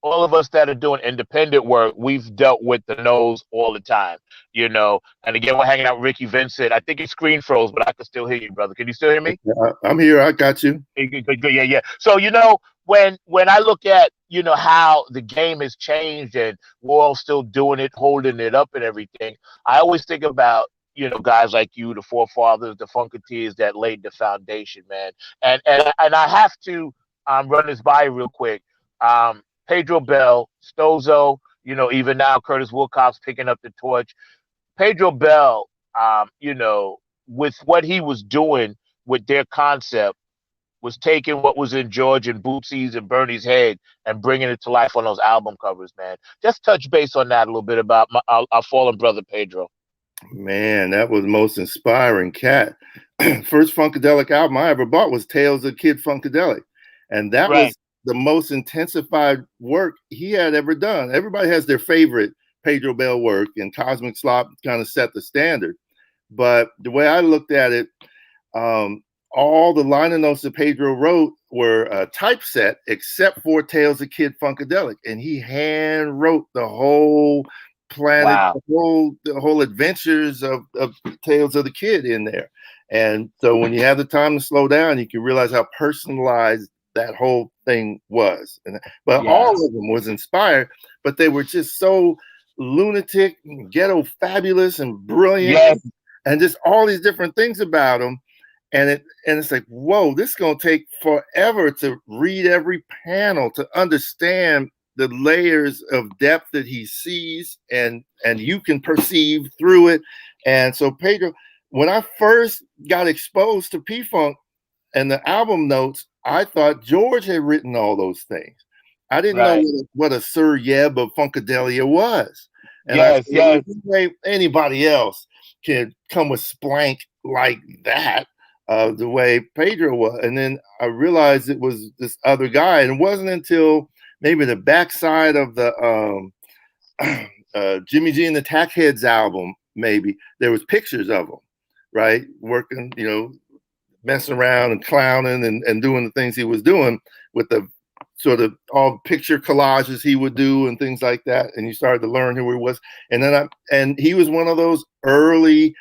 [SPEAKER 1] all of us that are doing independent work, we've dealt with the no's all the time. And again, we're hanging out with Ricky Vincent. I think his screen froze, but I can still hear you, brother. Can you still hear me?
[SPEAKER 2] Yeah, I'm here. I got you.
[SPEAKER 1] Good. Yeah. So when I look at how the game has changed, and we're all still doing it, holding it up and everything, I always think about guys like you, the forefathers, the Funketeers that laid the foundation, man. And I have to run this by real quick. Pedro Bell, Stozo, even now Curtis Wilcox picking up the torch. Pedro Bell, with what he was doing with their concept, was taking what was in George and Bootsy's and Bernie's head and bringing it to life on those album covers, man. Just touch base on that a little bit about our fallen brother, Pedro.
[SPEAKER 2] Man, that was the most inspiring cat. First Funkadelic album I ever bought was Tales of Kid Funkadelic. And that was the most intensified work he had ever done. Everybody has their favorite Pedro Bell work, and Cosmic Slop kind of set the standard. But the way I looked at it, all the liner notes that Pedro wrote were typeset, except for Tales of Kid Funkadelic. And he hand wrote the whole planet, the whole adventures of Tales of the Kid in there. And so when you have the time to slow down, you can realize how personalized that whole thing was. But
[SPEAKER 1] Yeah.
[SPEAKER 2] all of them was inspired, but they were just so lunatic, ghetto fabulous, and brilliant,
[SPEAKER 1] Yes.
[SPEAKER 2] and just all these different things about them. And it's like, whoa, this is gonna take forever to read every panel to understand the layers of depth that he sees and you can perceive through it. And so Pedro, when I first got exposed to P-Funk and the album notes, I thought George had written all those things. I didn't know
[SPEAKER 1] Right.
[SPEAKER 2] what a Sir Yeb of Funkadelia was. And I said,
[SPEAKER 1] Yes. Yes.
[SPEAKER 2] anybody else can come with splank like that, the way Pedro was. And then I realized it was this other guy. And it wasn't until maybe the backside of the Jimmy G and the Tackheads album, maybe there was pictures of him, right? Working, messing around and clowning and doing the things he was doing with the sort of all picture collages he would do and things like that. And you started to learn who he was. And then and he was one of those early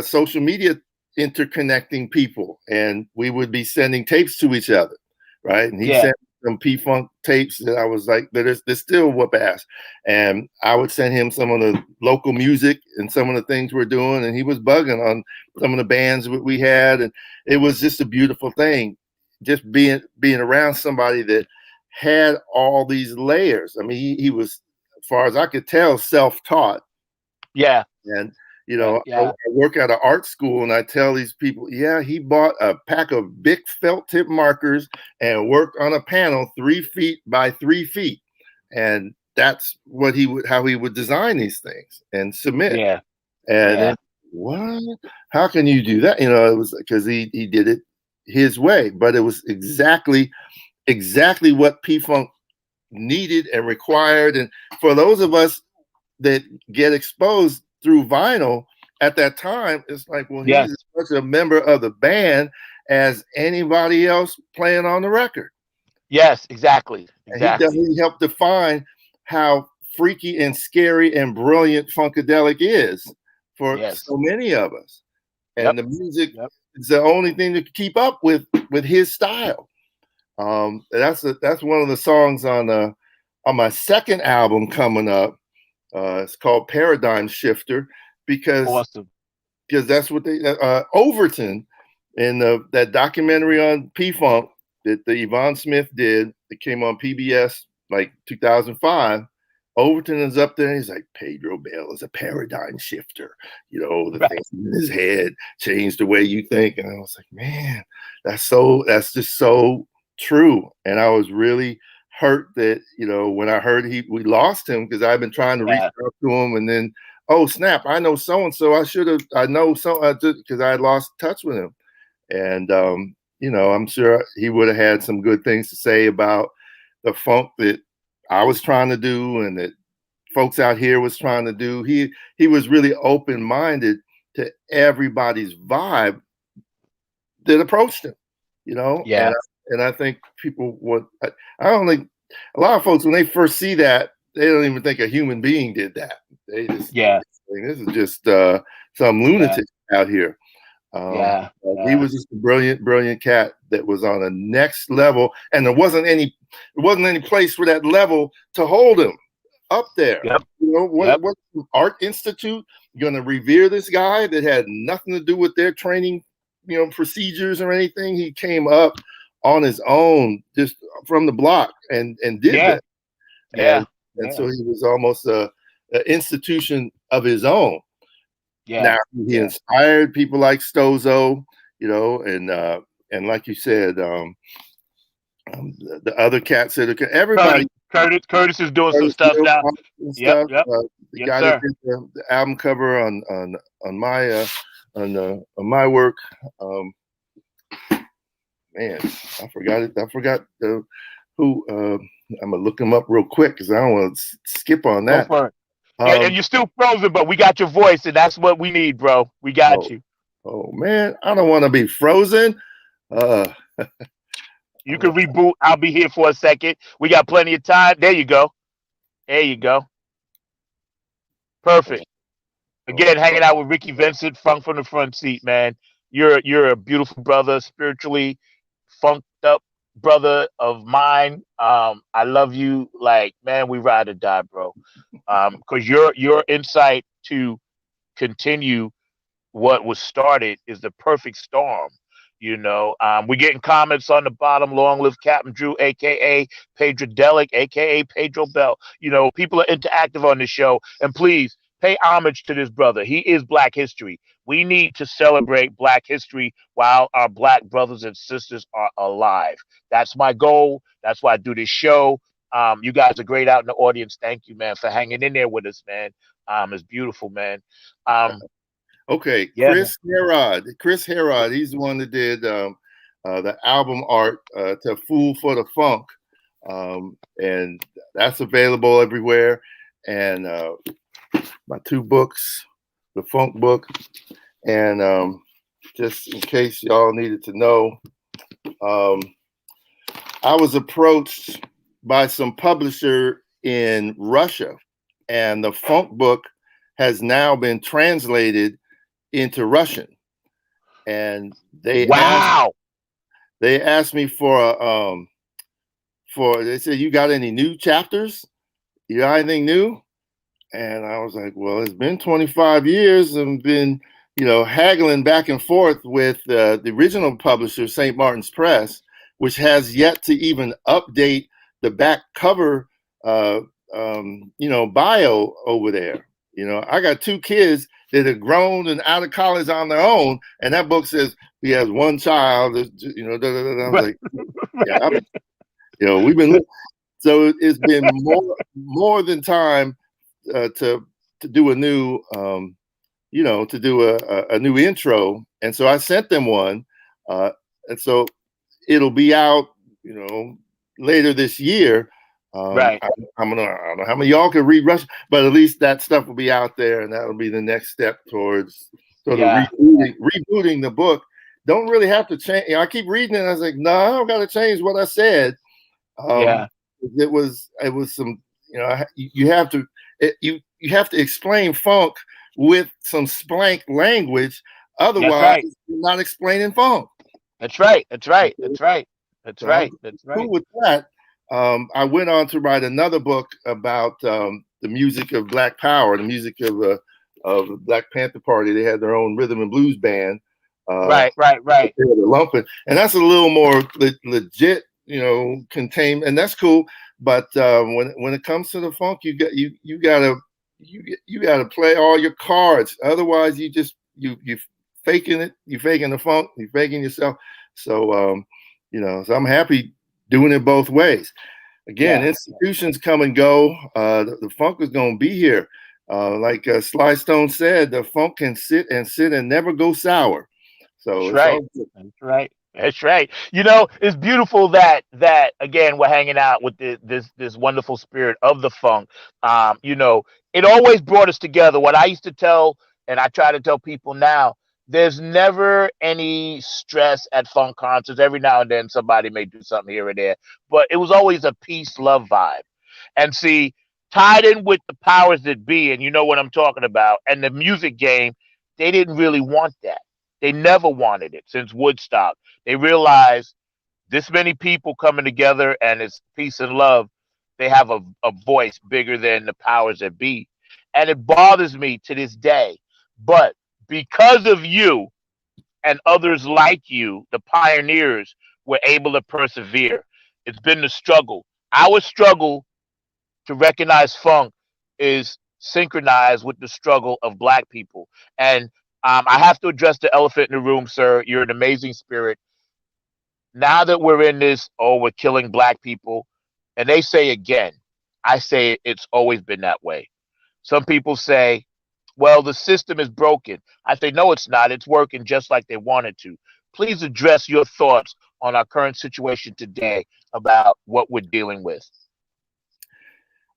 [SPEAKER 2] social media interconnecting people. And we would be sending tapes to each other, right? And he sent some P-Funk tapes that I was like, they're still whoop ass. And I would send him some of the local music and some of the things we're doing. And he was bugging on some of the bands that we had. And it was just a beautiful thing, just being around somebody that had all these layers. I mean, he was, as far as I could tell, self-taught.
[SPEAKER 1] Yeah.
[SPEAKER 2] And
[SPEAKER 1] Yeah.
[SPEAKER 2] I work at an art school, and I tell these people, he bought a pack of big felt tip markers and worked on a panel 3 feet by 3 feet, and that's how he would design these things and submit.
[SPEAKER 1] Yeah.
[SPEAKER 2] And then, what? How can you do that? It was because he did it his way, but it was exactly what P-Funk needed and required. And for those of us that get exposed through vinyl at that time, it's like, well, he's as much a member of the band as anybody else playing on the record.
[SPEAKER 1] Yes, exactly.
[SPEAKER 2] And he helped define how freaky and scary and brilliant Funkadelic is for so many of us. And the music is the only thing that can keep up with his style. That's one of the songs on my second album coming up. It's called Paradigm Shifter because that's what they Overton in that documentary on P-Funk that the Yvonne Smith did. It came on PBS like 2005. Overton is up there and he's like, Pedro Bell is a paradigm shifter. The things in his head changed the way you think. And I was like, man, that's just so true. And I was really hurt that, when I heard we lost him, because I've been trying to reach out to him, and then, oh snap, I know so-and-so. I know because I had lost touch with him. And, I'm sure he would have had some good things to say about the funk that I was trying to do and that folks out here was trying to do. He was really open-minded to everybody's vibe that approached him, And I think people I don't think a lot of folks, when they first see that, they don't even think a human being did that. They just this is just some lunatic out here. He was just a brilliant cat that was on a next level, and there wasn't any place for that level to hold him up there. What Art Institute going to revere this guy that had nothing to do with their training, procedures or anything? He came up on his own, just from the block, and did that. And so he was almost an institution of his own. Now he inspired people like Stozo, and like you said, the other cats that everybody.
[SPEAKER 1] Curtis is doing some stuff now.
[SPEAKER 2] The guy that did the album cover on my work. Man, I forgot it. I forgot who. I'm gonna look him up real quick because I don't want to skip on that.
[SPEAKER 1] And you're still frozen, but we got your voice, and that's what we need, bro. We got you.
[SPEAKER 2] Oh man, I don't want to be frozen.
[SPEAKER 1] You can reboot. I'll be here for a second. We got plenty of time. There you go. Perfect. Again, hanging out with Ricky Vincent, Funk from the Front Seat, man. You're a beautiful brother, spiritually funked up brother of mine. I love you, like man. We ride or die, bro. Because your insight to continue what was started is the perfect storm. We're getting comments on the bottom. Long live Captain Drew, aka Pedro Delic, aka Pedro Bell. People are interactive on this show, and please pay homage to this brother. He is Black history. We need to celebrate Black history while our Black brothers and sisters are alive. That's my goal. That's why I do this show. You guys are great out in the audience. Thank you, man, for hanging in there with us, man. It's beautiful, man.
[SPEAKER 2] Okay,
[SPEAKER 1] Yeah, man.
[SPEAKER 2] Chris Herod, he's the one that did the album art to "Fool for the Funk," and that's available everywhere. And my 2 books, the Funk book, and just in case y'all needed to know, I was approached by some publisher in Russia, and the Funk book has now been translated into Russian, and they asked me they said, you got any new chapters? You got anything new? And I was like, well, it's been 25 years and been, haggling back and forth with the original publisher, St. Martin's Press, which has yet to even update the back cover, bio over there. I got 2 kids that are grown and out of college on their own, and that book says he has 1 child. I was like, yeah, we've been. So it's been more than time to do a new, to do a new intro, and so I sent them one, and so it'll be out, later this year.
[SPEAKER 1] Right.
[SPEAKER 2] I don't know how many of y'all can read Russian, but at least that stuff will be out there, and that'll be the next step towards sort of rebooting the book. Don't really have to change. I keep reading it, and I was like, no, I don't got to change what I said. It was some, you have to explain funk with some splank language, otherwise you're not explaining funk.
[SPEAKER 1] That's right. Cool
[SPEAKER 2] with that. I went on to write another book about the music of Black Power, the music of the Black Panther Party. They had their own rhythm and blues band.
[SPEAKER 1] Right.
[SPEAKER 2] The Lumpin', and that's a little more legit, contained, and that's cool. But when it comes to the funk, you gotta play all your cards. Otherwise, you faking it. You faking the funk. You faking yourself. So so I'm happy doing it both ways. Again, institutions come and go. The funk is going to be here. Like Sly Stone said, the funk can sit and never go sour. So
[SPEAKER 1] That's right. It's beautiful that again we're hanging out with this wonderful spirit of the funk. It always brought us together. What I used to tell, and I try to tell people now, there's never any stress at funk concerts. Every now and then somebody may do something here or there, but it was always a peace, love vibe. And see, tied in with the powers that be, and you know what I'm talking about, and the music game, they didn't really want that. They never wanted it since Woodstock. They realized this many people coming together and it's peace and love. They have a voice bigger than the powers that be. And it bothers me to this day. But because of you and others like you, the pioneers were able to persevere. It's been the struggle. Our struggle to recognize funk is synchronized with the struggle of Black people. And I have to address the elephant in the room, sir. You're an amazing spirit. Now that we're in this, we're killing Black people, and they say again, I say it's always been that way. Some people say, well, the system is broken. I say, no, it's not. It's working just like they wanted to. Please address your thoughts on our current situation today about what we're dealing with.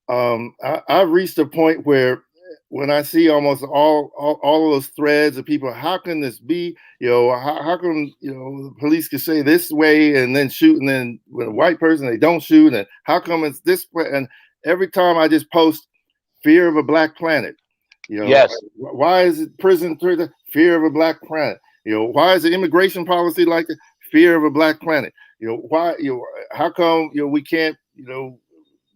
[SPEAKER 2] I've reached a point where when I see almost all of those threads of people, how can this be? How come the police can say this way and then shoot, and then with a white person they don't shoot, and how come it's this way? And every time I just post fear of a Black planet, You know,
[SPEAKER 1] Yes.
[SPEAKER 2] why is it prison through the fear of a black planet? You know, why is the immigration policy like the fear of a black planet? You know, why, you know, how come, you know, we can't, you know,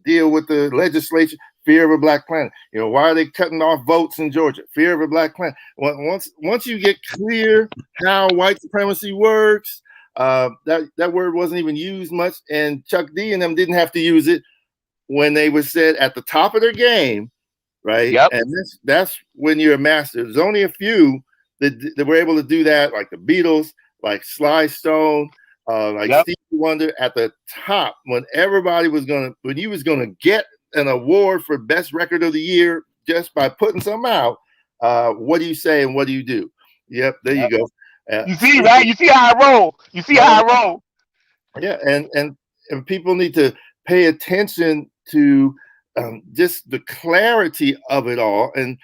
[SPEAKER 2] deal with the legislation? Fear of a black planet. You know, why are they cutting off votes in Georgia? Fear of a black planet. Once you get clear how white supremacy works, that word wasn't even used much, and Chuck D and them didn't have to use it when they were said at the top of their game, right?
[SPEAKER 1] Yep.
[SPEAKER 2] And that's when you're a master. There's only a few that were able to do that, like the Beatles, like Sly Stone, like
[SPEAKER 1] Yep.
[SPEAKER 2] Stevie Wonder at the top when you was gonna get an award for best record of the year just by putting something out. What do you say and what do you do? Yep, there you
[SPEAKER 1] Yep.
[SPEAKER 2] go.
[SPEAKER 1] You see, right? You see how I roll. You see how I roll.
[SPEAKER 2] Yeah, and people need to pay attention to just the clarity of it all, and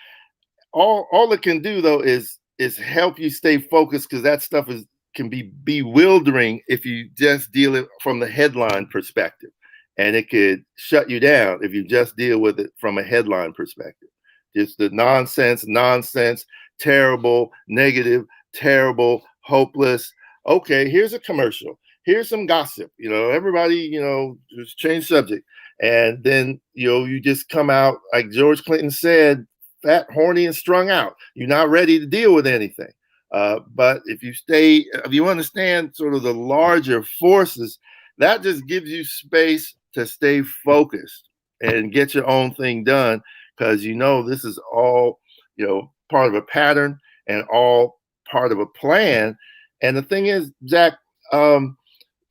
[SPEAKER 2] all it can do though is help you stay focused, because that stuff can be bewildering if you just deal it from the headline perspective, and it could shut you down if you just deal with it from a headline perspective. Just the nonsense, terrible, negative, terrible, hopeless. Okay, here's a commercial. Here's some gossip. You know, everybody, you know, just change subject. And then, you know, you just come out, like George Clinton said, fat, horny, and strung out. You're not ready to deal with anything. But if you understand sort of the larger forces, that just gives you space to stay focused and get your own thing done, because you know this is all, you know, part of a pattern and all part of a plan. And the thing is, Zach,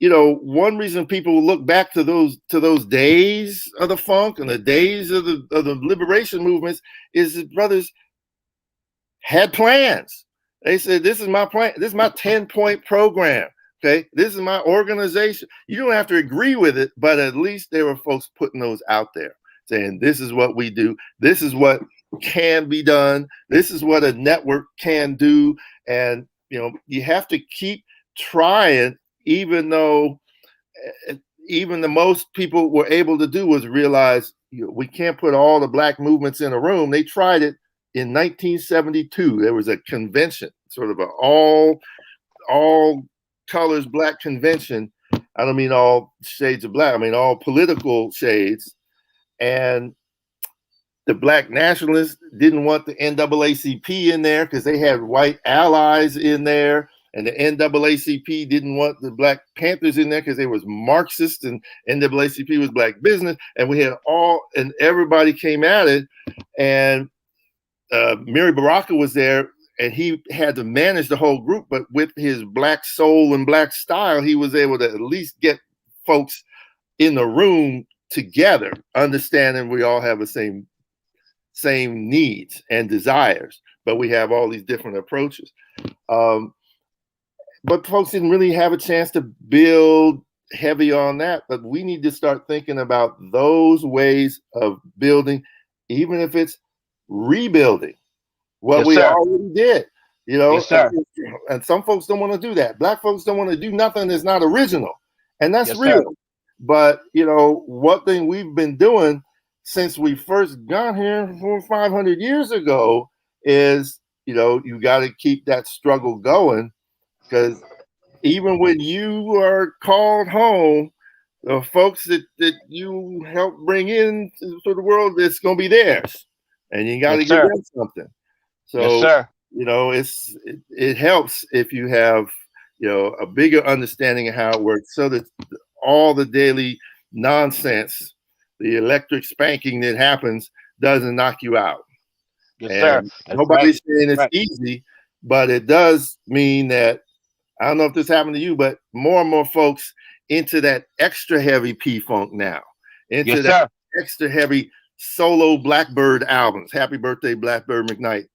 [SPEAKER 2] you know, one reason people look back to those days of the funk and the days of the liberation movements is that brothers had plans. They said, this is my plan. This is my 10-point program. Okay. This is my organization. You don't have to agree with it, but at least there were folks putting those out there saying, this is what we do. This is what can be done. This is what a network can do. And, you know, you have to keep trying, even though even the most people were able to do was realize, you know, we can't put all the black movements in a room. They tried it in 1972. There was a convention, sort of an all colors black convention. I don't mean all shades of black. I mean all political shades. And the black nationalists didn't want the NAACP in there because they had white allies in there. And the NAACP didn't want the Black Panthers in there because they was Marxist, and NAACP was black business. And we had and everybody came at it. And Mary Baraka was there, and he had to manage the whole group. But with his black soul and black style, he was able to at least get folks in the room together, understanding we all have the same needs and desires, but we have all these different approaches. But folks didn't really have a chance to build heavy on that. But we need to start thinking about those ways of building, even if it's rebuilding what
[SPEAKER 1] Yes,
[SPEAKER 2] we
[SPEAKER 1] sir.
[SPEAKER 2] already did. You know,
[SPEAKER 1] Yes, sir.
[SPEAKER 2] and some folks don't want to do that. Black folks don't want to do nothing that's not original, and that's
[SPEAKER 1] Yes,
[SPEAKER 2] real.
[SPEAKER 1] sir.
[SPEAKER 2] But you know, one thing we've been doing since we first got here 400 or 500 years ago is, you know, you got to keep that struggle going. Because even when you are called home, the folks that you help bring in to the world, it's going to be theirs. And you got to
[SPEAKER 1] Yes,
[SPEAKER 2] give
[SPEAKER 1] sir.
[SPEAKER 2] them something.
[SPEAKER 1] Yes,
[SPEAKER 2] So,
[SPEAKER 1] sir.
[SPEAKER 2] you know, it helps if you have, you know, a bigger understanding of how it works, so that all the daily nonsense, the electric spanking that happens, doesn't knock you out.
[SPEAKER 1] Yes, sir.
[SPEAKER 2] And
[SPEAKER 1] That's right.
[SPEAKER 2] nobody's saying it's
[SPEAKER 1] Right.
[SPEAKER 2] easy, but it does mean that, I don't know if this happened to you, but more and more folks into that extra heavy P-Funk now, into
[SPEAKER 1] Yes,
[SPEAKER 2] that
[SPEAKER 1] sir.
[SPEAKER 2] extra heavy solo Blackbird albums. Happy birthday, Blackbird McKnight.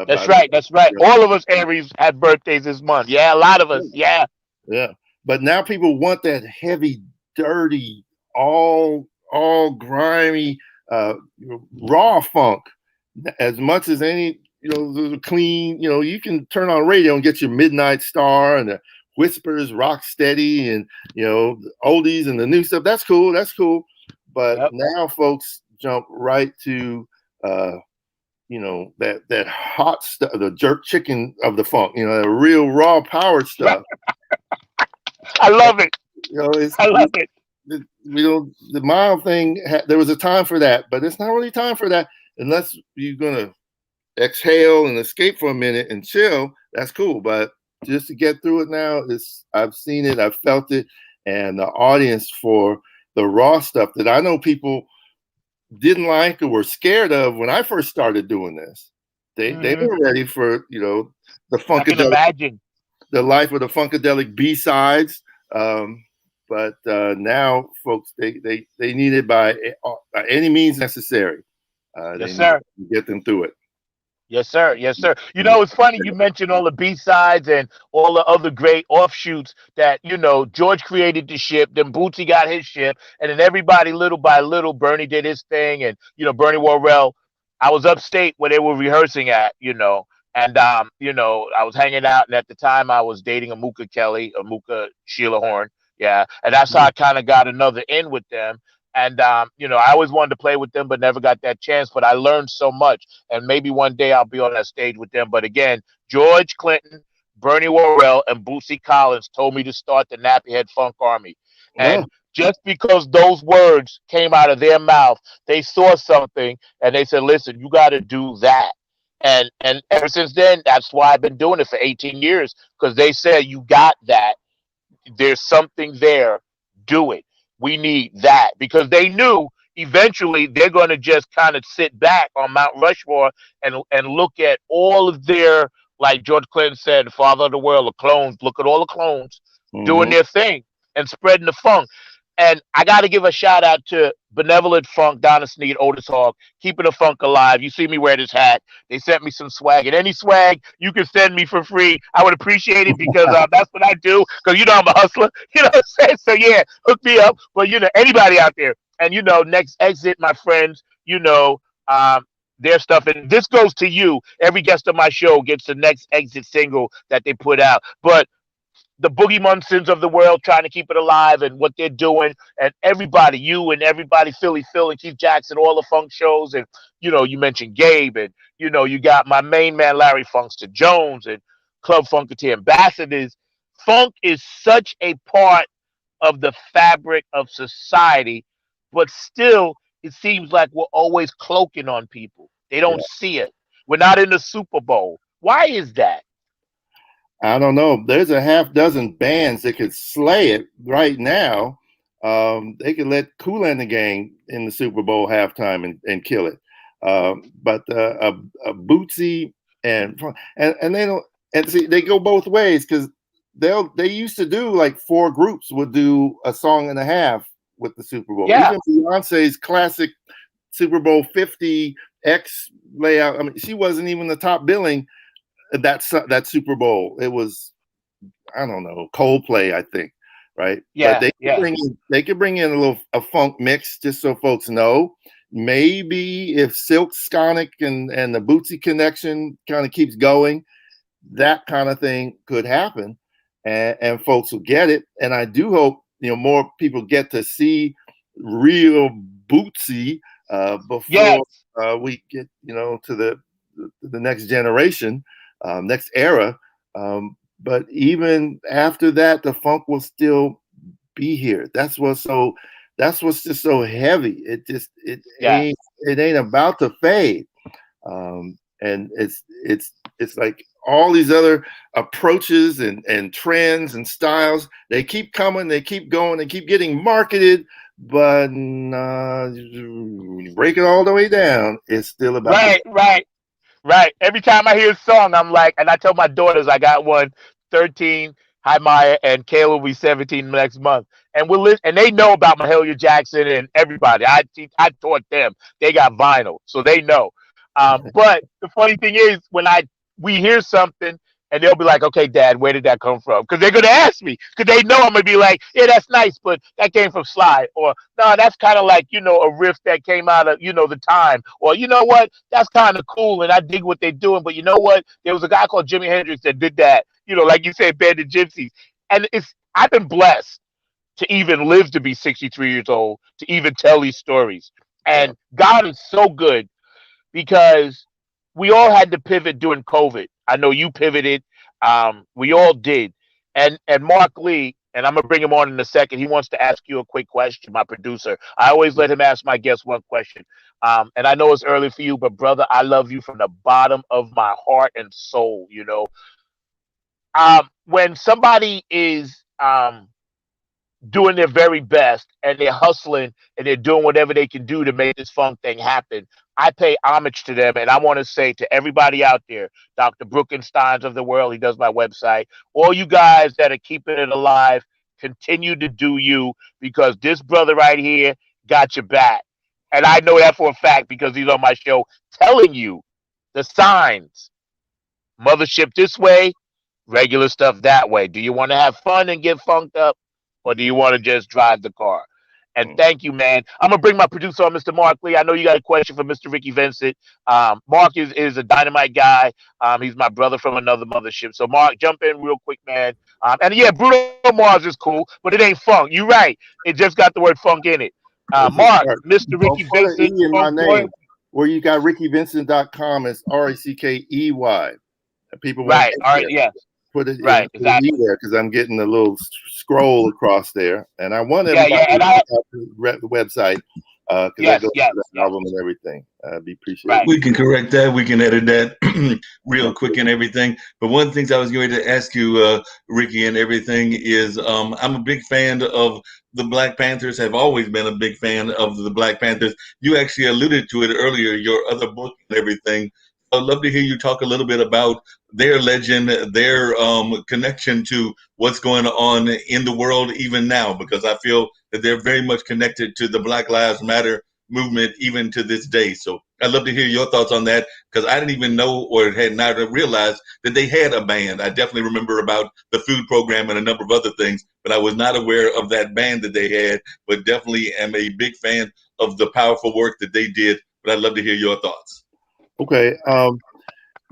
[SPEAKER 1] That's right. That's right. All of us Aries had birthdays this month. Yeah, a lot of us. Yeah.
[SPEAKER 2] Yeah. But now people want that heavy, dirty, all grimy, raw funk as much as any, you know, the clean, you know, you can turn on radio and get your Midnight Star and the Whispers, Rock Steady, and, you know, the oldies and the new stuff. That's cool. That's cool. But
[SPEAKER 1] Yep.
[SPEAKER 2] now folks jump right to, you that hot stuff, the jerk chicken of the funk, the real raw powered
[SPEAKER 1] Right.
[SPEAKER 2] stuff.
[SPEAKER 1] I love it.
[SPEAKER 2] It's
[SPEAKER 1] I love it.
[SPEAKER 2] we don't the mild thing. There was a time for that, but it's not really time for that unless you're gonna exhale and escape for a minute and chill. That's cool, but just to get through it now, I've seen it, I've felt it, and the audience for the raw stuff that I know people didn't like or were scared of when I first started doing this. They
[SPEAKER 1] Hmm.
[SPEAKER 2] were ready for the
[SPEAKER 1] I can
[SPEAKER 2] funkadelic,
[SPEAKER 1] imagine.
[SPEAKER 2] the life of the funkadelic B sides. But now, folks, they need it by any means necessary.
[SPEAKER 1] Yes,
[SPEAKER 2] They need
[SPEAKER 1] sir.
[SPEAKER 2] to get them through it.
[SPEAKER 1] Yes, sir. Yes, sir. You know, it's funny you mentioned all the B sides and all the other great offshoots that, George created the ship, then Bootsy got his ship, and then everybody little by little, Bernie did his thing, and, Bernie Worrell. I was upstate where they were rehearsing at, and, I was hanging out, and at the time I was dating Amuka Kelly, Amuka Sheila Horn. Yeah. And that's how I kind of got another in with them. And, I always wanted to play with them, but never got that chance. But I learned so much, and maybe one day I'll be on that stage with them. But again, George Clinton, Bernie Worrell, and Bootsy Collins told me to start the Nappy Head Funk Army.
[SPEAKER 2] Oh,
[SPEAKER 1] And just because those words came out of their mouth, they saw something and they said, "Listen, you got to do that." And ever since then, that's why I've been doing it for 18 years because they said you got that. There's something there. Do it. We need that because they knew eventually they're going to just kind of sit back on Mount Rushmore and look at all of their, like George Clinton said, father of the world, the clones. Look at all the clones doing
[SPEAKER 2] mm-hmm.
[SPEAKER 1] their thing and spreading the funk. And I got to give a shout out to Benevolent Funk, Donna Sneed, Otis Hogg, keeping the funk alive. You see me wear this hat. They sent me some swag. And any swag you can send me for free, I would appreciate it because that's what I do. Because, I'm a hustler. You know what I'm saying? So, yeah, hook me up. But, anybody out there. And, Next Exit, my friends, their stuff. And this goes to you. Every guest on my show gets the Next Exit single that they put out. But the Boogie Munsons of the world trying to keep it alive and what they're doing, and everybody, you and everybody, Phil and Keith Jackson, all the funk shows, and you mentioned Gabe, and you got my main man Larry Funkster Jones and Club Funketeer ambassadors. Funk is such a part of the fabric of society, but still, it seems like we're always cloaking on people. They don't see it. We're not in the Super Bowl. Why is that?
[SPEAKER 2] I don't know. There's a half dozen bands that could slay it right now. They could let Kool and the Gang in the Super Bowl halftime and kill it. But a Bootsy and they don't and see they go both ways because they used to do like four groups would do a song and a half with the Super Bowl.
[SPEAKER 1] Yeah,
[SPEAKER 2] Even Beyonce's classic Super Bowl 50 X layout. I mean, she wasn't even the top billing that Super Bowl. It was, I don't know, Coldplay, I think, right? But
[SPEAKER 1] yeah, yeah.
[SPEAKER 2] they could bring in a funk mix just so folks know. Maybe if Silk Sonic and the Bootsy connection kind of keeps going, that kind of thing could happen, and folks will get it. And I do hope more people get to see real Bootsy before
[SPEAKER 1] Yes.
[SPEAKER 2] we get to the next generation, next era. But even after that, the funk will still be here. That's what's just so heavy.
[SPEAKER 1] Yes.
[SPEAKER 2] It ain't about to fade. And it's like all these other approaches and trends and styles. They keep coming, they keep going, they keep getting marketed. But when you break it all the way down, it's still about the
[SPEAKER 1] Right, right, right. Every time I hear a song, I'm like, and I tell my daughters, I got one, 13, hi Maya, and Kayla will be 17 next month. And and they know about Mahalia Jackson and everybody. I taught them. They got vinyl, so they know. But the funny thing is, when we hear something, and they'll be like, "Okay, Dad, where did that come from?" Because they're gonna ask me, because they know I'm gonna be like, "Yeah, that's nice, but that came from Sly," or "No, that's kind of like a riff that came out of the time," or "You know what, that's kind of cool, and I dig what they're doing." But you know what? There was a guy called Jimi Hendrix that did that. Like you said, Band of Gypsies, and I've been blessed to even live to be 63 years old to even tell these stories.
[SPEAKER 2] yeah.
[SPEAKER 1] And God is so good because we all had to pivot during COVID. I know you pivoted. We all did. And Mark Lee, and I'm gonna bring him on in a second. He wants to ask you a quick question, my producer. I always let him ask my guests one question. And I know it's early for you, but brother, I love you from the bottom of my heart and soul. When somebody is doing their very best and they're hustling and they're doing whatever they can do to make this funk thing happen, I pay homage to them. And I want to say to everybody out there, Dr. Brookensteins of the world, he does my website, all you guys that are keeping it alive, continue to do you, because this brother right here got your back. And I know that for a fact because he's on my show telling you the signs. Mothership this way, regular stuff that way. Do you want to have fun and get funked up, or do you want to just drive the car? And thank you, man. I'm gonna bring my producer on, Mr. Mark Lee. I know you got a question for Mr. Ricky Vincent. Mark is a dynamite guy. He's my brother from another mothership. So Mark, jump in real quick, man. And yeah, Bruno Mars is cool, but it ain't funk. You're right. It just got the word funk in it. Mark, Mr. Ricky
[SPEAKER 2] Put an
[SPEAKER 1] Vincent,
[SPEAKER 2] E in my
[SPEAKER 1] funk
[SPEAKER 2] name.
[SPEAKER 1] boy.
[SPEAKER 2] Where you got RickyVincent.com, it's RICKEY. People want
[SPEAKER 1] Right. All right. Yes.
[SPEAKER 2] put it
[SPEAKER 1] Right.
[SPEAKER 2] put an E
[SPEAKER 1] Exactly.
[SPEAKER 2] there because I'm getting a little scroll across there, and I want
[SPEAKER 1] Yeah.
[SPEAKER 2] everybody
[SPEAKER 1] Yeah.
[SPEAKER 2] to
[SPEAKER 1] And
[SPEAKER 2] check
[SPEAKER 1] I.
[SPEAKER 2] out the website because that
[SPEAKER 1] Yes.
[SPEAKER 2] goes
[SPEAKER 1] Yes.
[SPEAKER 2] to the
[SPEAKER 1] Yes.
[SPEAKER 2] album and everything. I'd be appreciated.
[SPEAKER 1] Right.
[SPEAKER 3] We can correct that. We can edit that real quick and everything. But one of the things I was going to ask you, Ricky, and everything is I'm a big fan of the Black Panthers, have always been a big fan of the Black Panthers. You actually alluded to it earlier, your other book and everything. I'd love to hear you talk a little bit about their legend, their connection to what's going on in the world even now, because I feel that they're very much connected to the Black Lives Matter movement even to this day. So I'd love to hear your thoughts on that because I didn't even know or had not realized that they had a band. I definitely remember about the food program and a number of other things, but I was not aware of that band that they had, but definitely am a big fan of the powerful work that they did. But I'd love to hear your thoughts.
[SPEAKER 2] Okay.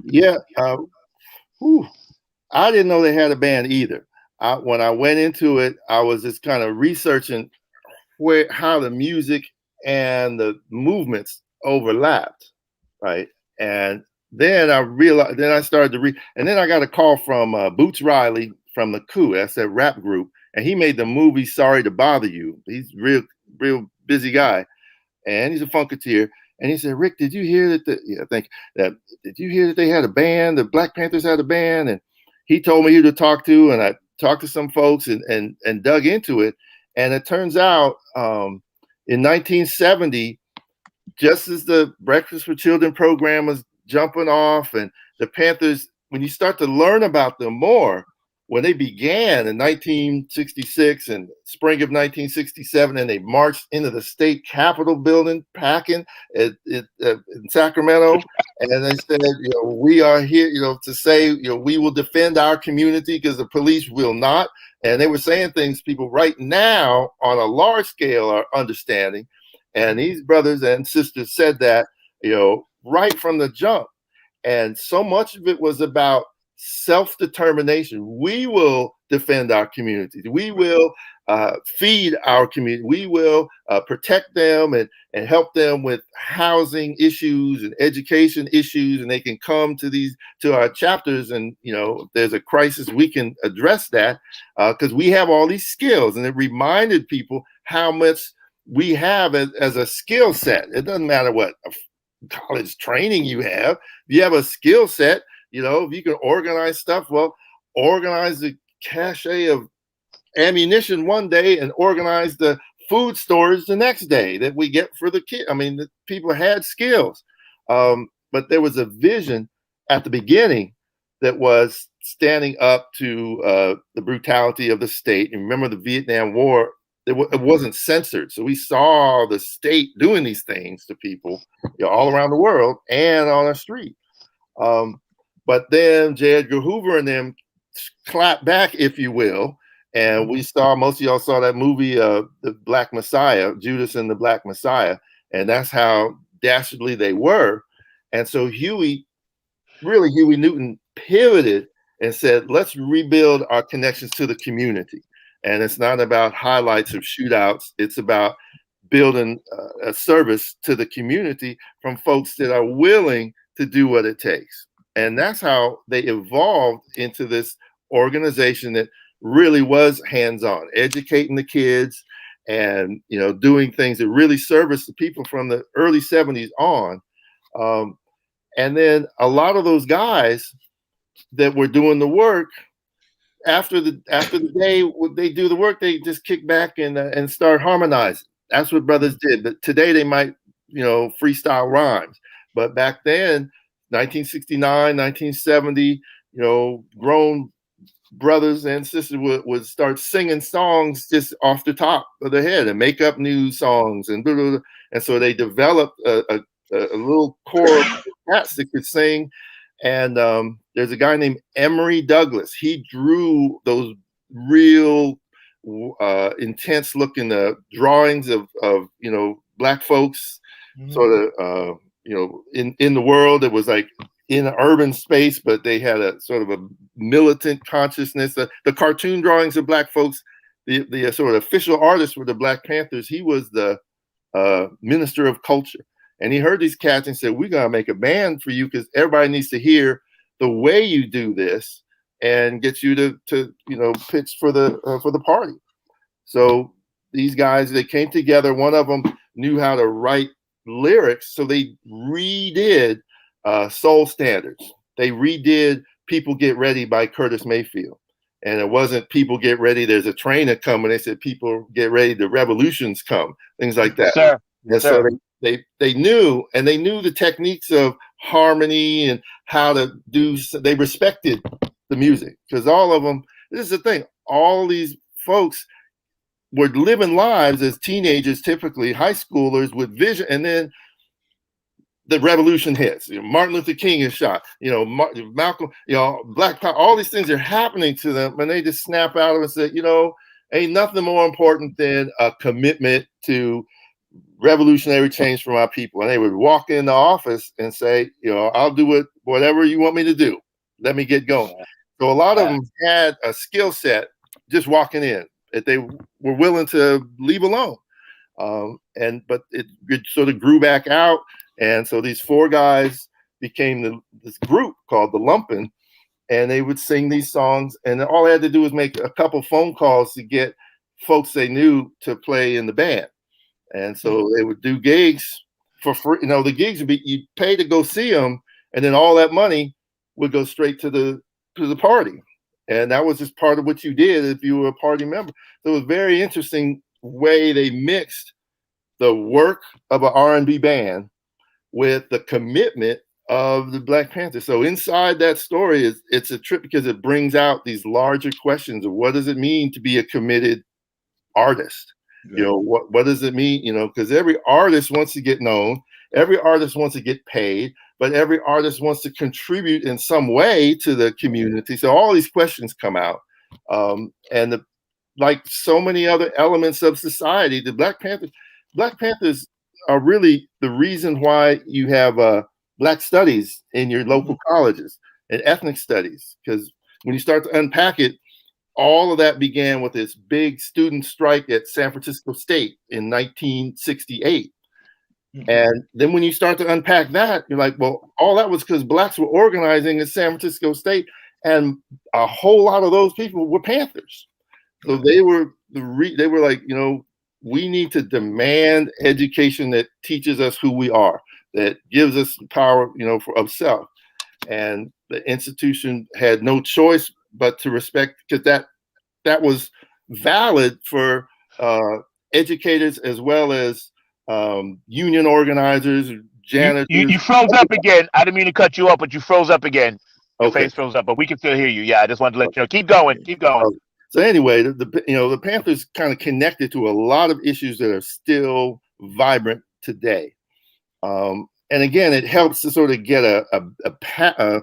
[SPEAKER 2] Yeah. I didn't know they had a band either. When I went into it, I was just kind of researching how the music and the movements overlapped, right? And then I realized, then I started to read, and then I got a call from Boots Riley from the Coup, that's that rap group, and he made the movie Sorry to Bother You. He's real busy guy, and he's a funketeer. And he said, Rick, did you hear that? Did you hear that they had a band? The Black Panthers had a band, and he told me who to talk to, and I talked to some folks and dug into it. And it turns out in 1970, just as the Breakfast for Children program was jumping off, and the Panthers, when you start to learn about them more, when they began in 1966 and spring of 1967, and they marched into the state capitol building, packing in Sacramento, and they said, we are here, to say, we will defend our community because the police will not. And they were saying things people right now on a large scale are understanding. And these brothers and sisters said that, right from the jump. And so much of it was about self-determination. We will defend our communities. We will feed our community. We will protect them and help them with housing issues and education issues. And they can come to our chapters. And, if there's a crisis, we can address that because we have all these skills. And it reminded people how much we have as a skill set. It doesn't matter what college training you have. If you have a skill set, if you can organize stuff, well, organize the cache of ammunition one day and organize the food storage the next day that we get for the kid. I mean, the people had skills, but there was a vision at the beginning that was standing up to the brutality of the state. And remember the Vietnam War, it wasn't censored. So we saw the state doing these things to people all around the world and on the street. But then J. Edgar Hoover and them clapped back, if you will. And we saw, most of y'all saw that movie, The Black Messiah, Judas and the Black Messiah. And that's how dastardly they were. And so Huey Newton pivoted and said, let's rebuild our connections to the community. And it's not about highlights of shootouts. It's about building a service to the community from folks that are willing to do what it takes. And that's how they evolved into this organization that really was hands-on, educating the kids and, you know, doing things that really service the people from the early 70s on. And then a lot of those guys that were doing the work after the day they do the work, they just kick back and start harmonizing. That's what brothers did. But today they might, you know, freestyle rhymes. But back then, 1969, 1970, you know, grown brothers and sisters would start singing songs just off the top of their head and make up new songs and blah, blah, blah. And so they developed a little core of cats that could sing. And there's a guy named Emory Douglas. He drew those real intense looking drawings of you know, black folks sort of you know, in the world. It was like in an urban space, but they had a sort of a militant consciousness. The cartoon drawings of black folks, the sort of official artist for the Black Panthers, he was the minister of culture. And he heard these cats and said, we're going to make a band for you because everybody needs to hear the way you do this and get you to you know, pitch for the party. So these guys, they came together. One of them knew how to write lyrics. So they redid Soul Standards. They redid People Get Ready by Curtis Mayfield. And it wasn't People Get Ready, there's a train coming. They said People Get Ready, the revolution's come. Things like that.
[SPEAKER 1] Sir.
[SPEAKER 2] And so they knew, and they knew the techniques of harmony and how to do. They respected the music because all of them. This is the thing. All these folks were living lives as teenagers, typically high schoolers with vision, and then the revolution hits. You know, Martin Luther King is shot. You know, Malcolm. You know, Black Power. All these things are happening to them, and they just snap out of it and say, you know, ain't nothing more important than a commitment to revolutionary change for my people. And they would walk in the office and say, you know, I'll do whatever you want me to do. Let me get going. So a lot of them had a skill set just walking in that they were willing to leave alone. But it sort of grew back out. And so these four guys became this group called the Lumpin', and they would sing these songs. And all they had to do was make a couple phone calls to get folks they knew to play in the band. And so they would do gigs for free. You know, the gigs would be, you pay to go see them, and then all that money would go straight to the party. And that was just part of what you did if you were a party member. So it was a very interesting way they mixed the work of an R&B band with the commitment of the Black Panthers. So inside that story it's a trip because it brings out these larger questions of what does it mean to be a committed artist? You know, what does it mean? You know, because every artist wants to get known, every artist wants to get paid, but every artist wants to contribute in some way to the community. So all these questions come out. And like so many other elements of society, the Black Panthers are really the reason why you have Black studies in your local colleges and ethnic studies. Because when you start to unpack it, all of that began with this big student strike at San Francisco State in 1968. And then when you start to unpack that, you're like, well, all that was because Blacks were organizing at San Francisco State, and a whole lot of those people were Panthers. So they were like, you know, we need to demand education that teaches us who we are, that gives us power, you know, of self. And the institution had no choice but to respect, because that was valid for educators as well as union organizers, janitors.
[SPEAKER 1] You froze up again. I didn't mean to cut you up, but you froze up again. Your face froze up, but we can still hear you. Yeah, I just wanted to let you know. Keep going. Keep going.
[SPEAKER 2] So anyway, the Panthers kind of connected to a lot of issues that are still vibrant today. And again, it helps to sort of get a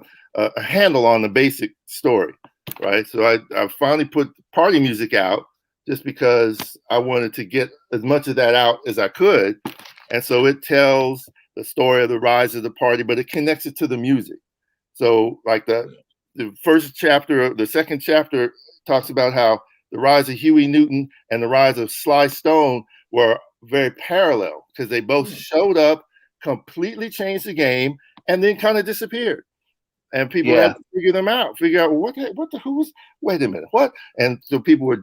[SPEAKER 2] handle on the basic story, right? So I finally put party music out just because I wanted to get as much of that out as I could. And so it tells the story of the rise of the party, but it connects it to the music. So like the first chapter, the second chapter talks about how the rise of Huey Newton and the rise of Sly Stone were very parallel because they both showed up, completely changed the game, and then kind of disappeared. And people had
[SPEAKER 4] Yeah.
[SPEAKER 2] to figure out who was, wait a minute, what? And so people were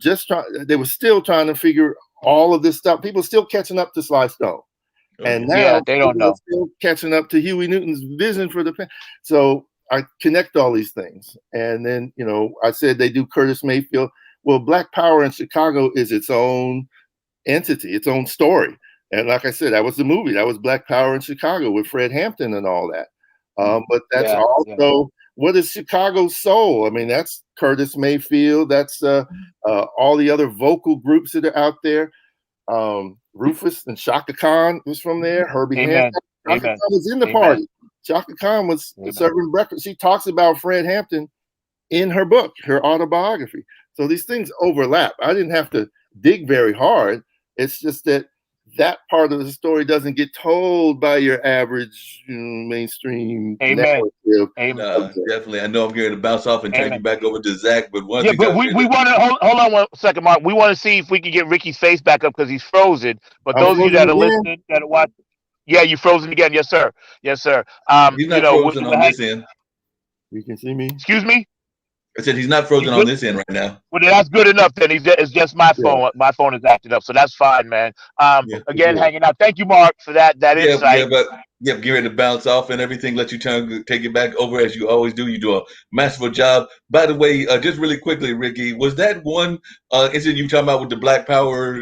[SPEAKER 2] they were still trying to figure all of this stuff. People still catching up to Sly Stone. And now
[SPEAKER 4] they don't
[SPEAKER 2] people are
[SPEAKER 4] know.
[SPEAKER 2] still catching up to Huey Newton's vision for the pen. So I connect all these things. And then, I said they do Curtis Mayfield. Well, Black Power in Chicago is its own entity, its own story. And like I said, that was the movie. That was Black Power in Chicago with Fred Hampton and all that. But that's also what is Chicago's soul? I mean, that's Curtis Mayfield. That's all the other vocal groups that are out there. Rufus and Shaka Khan was from there. Herbie Hancock. Shaka Khan was in the party. Shaka Khan was serving breakfast. She talks about Fred Hampton in her book, her autobiography. So these things overlap. I didn't have to dig very hard. It's just that part of the story doesn't get told by your average mainstream narrative.
[SPEAKER 3] Definitely. I know I'm going to bounce off and turn you back over to Zach, but one thing.
[SPEAKER 4] But we want to hold on 1 second, Mark. We want to see if we can get Ricky's face back up because he's frozen. But those of you that are listening, that are watching, you frozen again. Yes, sir. Yes, sir.
[SPEAKER 3] He's not frozen on this end.
[SPEAKER 2] You can see me.
[SPEAKER 4] Excuse me.
[SPEAKER 3] I said he's not frozen on this end right now.
[SPEAKER 4] Well, that's good enough. Then it's just my phone. Yeah. My phone is acting up, so that's fine, man. Again, hanging out. Thank you, Mark, for that insight.
[SPEAKER 3] Get ready to bounce off and everything. Let you take it back over as you always do. You do a masterful job. By the way, just really quickly, Ricky, was that one incident you talking about with the Black Power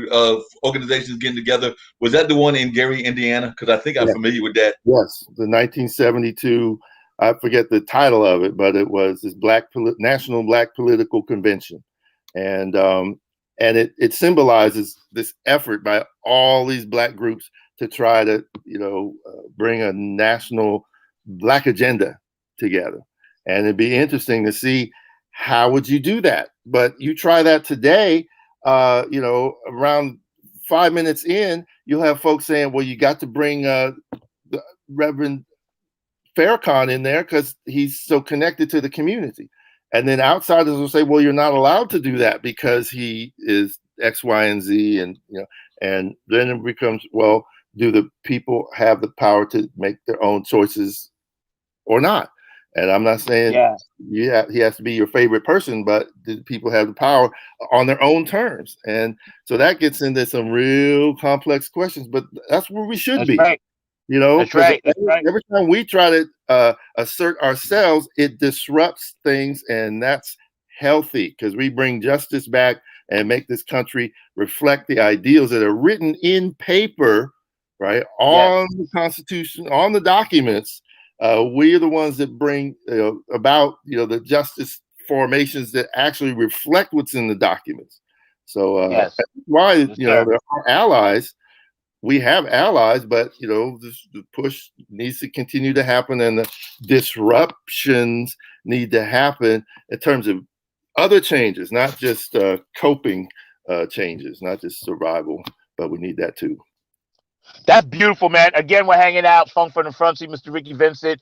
[SPEAKER 3] organizations getting together? Was that the one in Gary, Indiana? Because I think I'm familiar with that.
[SPEAKER 2] Yes, the 1972. I forget the title of it, but it was this National Black Political Convention, and it symbolizes this effort by all these Black groups to try to bring a national Black agenda together. And it'd be interesting to see how would you do that. But you try that today, around 5 minutes in, you'll have folks saying, "Well, you got to bring the Reverend Farrakhan in there because he's so connected to the community." And then outsiders will say, "Well, you're not allowed to do that because he is X, Y, and Z." And and then it becomes, well, do the people have the power to make their own choices or not? And I'm not saying he has to be your favorite person, but do people have the power on their own terms? And so that gets into some real complex questions, but that's where we should be.
[SPEAKER 4] Right. That's right.
[SPEAKER 2] Every time we try to assert ourselves, it disrupts things, and that's healthy because we bring justice back and make this country reflect the ideals that are written in paper, right, on the Constitution, on the documents. We are the ones that bring about the justice formations that actually reflect what's in the documents. So that's why there are allies. We have allies, but the push needs to continue to happen, and the disruptions need to happen in terms of other changes, not just coping changes, not just survival, but we need that too.
[SPEAKER 4] That's beautiful, man. Again, we're hanging out, Funk from the Front Seat, Mr. Ricky Vincent.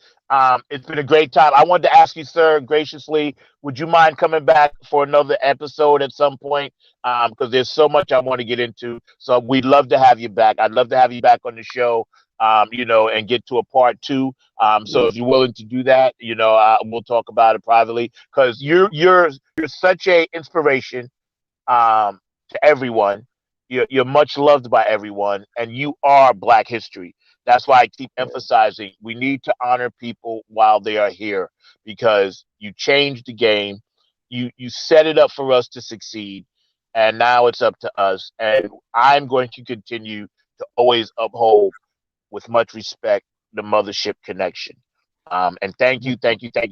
[SPEAKER 4] It's been a great time. I wanted to ask you, sir, graciously, would you mind coming back for another episode at some point? Because there's so much I want to get into. So we'd love to have you back. I'd love to have you back on the show, and get to a part 2. So if you're willing to do that, we'll talk about it privately, because you're such a inspiration to everyone. You're much loved by everyone, and you are Black history. That's why I keep emphasizing we need to honor people while they are here, because you changed the game. You set it up for us to succeed, and now it's up to us. And I'm going to continue to always uphold, with much respect, the mothership connection. And thank you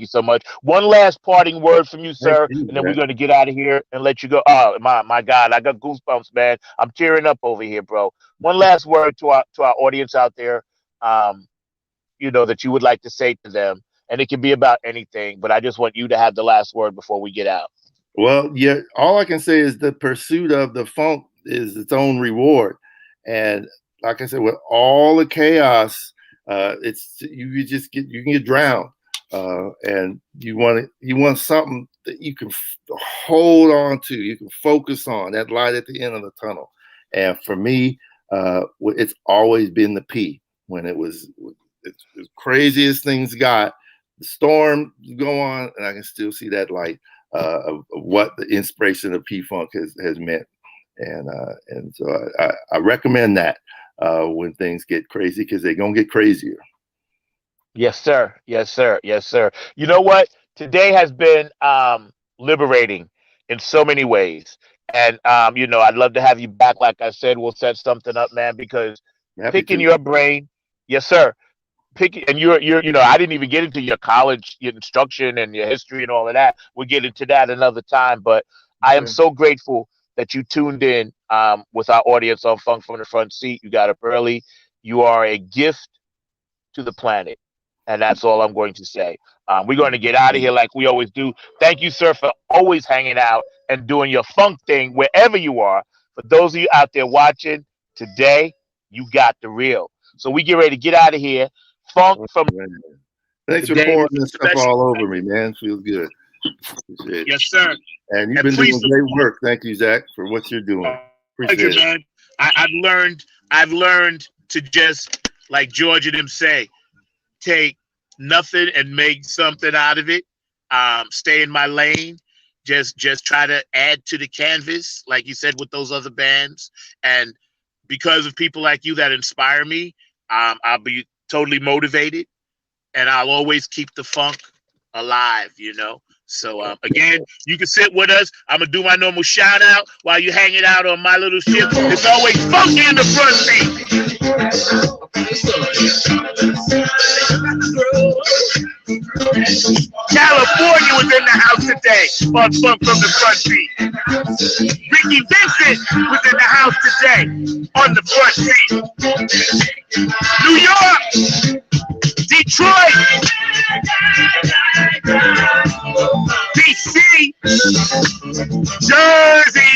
[SPEAKER 4] so much. One last parting word from you, sir, and then we're going to get out of here and let you go. Oh, my God, I got goosebumps, man. I'm tearing up over here, bro. One last word to our audience out there, that you would like to say to them, and it can be about anything, but I just want you to have the last word before we get out.
[SPEAKER 2] Well, all I can say is the pursuit of the funk is its own reward, and like I said, with all the chaos, you can get drowned, and you want something that you can hold on to, you can focus on, that light at the end of the tunnel. And for me, it's always been the P. When it was it's as crazy as things got. The storm go on, and I can still see that light of what the inspiration of P-Funk has meant. And so I recommend that when things get crazy, because they're gonna get crazier.
[SPEAKER 4] Yes, sir. Yes, sir. Yes, sir. You know what? Today has been liberating in so many ways. And I'd love to have you back. Like I said, we'll set something up, man, because
[SPEAKER 2] Happy
[SPEAKER 4] picking
[SPEAKER 2] to.
[SPEAKER 4] your brain, yes, sir. Picking, and I didn't even get into your college your instruction and your history and all of that. We'll get into that another time. But I am
[SPEAKER 2] Okay.
[SPEAKER 4] so grateful that you tuned in with our audience on Funk from the Front Seat. You got up early. You are a gift to the planet. And that's all I'm going to say. We're going to get out of here like we always do. Thank you, sir, for always hanging out and doing your funk thing wherever you are. For those of you out there watching today, you got the real. So we get ready to get out of here. Funk from
[SPEAKER 2] Thanks for
[SPEAKER 1] Today
[SPEAKER 2] pouring
[SPEAKER 1] was a
[SPEAKER 2] this stuff
[SPEAKER 1] special
[SPEAKER 2] all over me, man. Feels good. Appreciate it.
[SPEAKER 1] Yes, sir.
[SPEAKER 2] And you've
[SPEAKER 1] And
[SPEAKER 2] been
[SPEAKER 1] please
[SPEAKER 2] doing great work. Thank you, Zach, for what you're doing.
[SPEAKER 1] thank you,
[SPEAKER 2] Appreciate it.
[SPEAKER 1] man. I've learned to just, like George and them say, take nothing and make something out of it. Stay in my lane. Just try to add to the canvas, like you said, with those other bands. And because of people like you that inspire me, I'll be totally motivated, and I'll always keep the funk alive, So again, you can sit with us. I'm gonna do my normal shout out while you're hanging out on my little ship. It's always funky in the front seat. California was in the house today on Funk from the Front Seat. Ricky Vincent was in the house today on the front seat. New York, Detroit, DC, Jersey,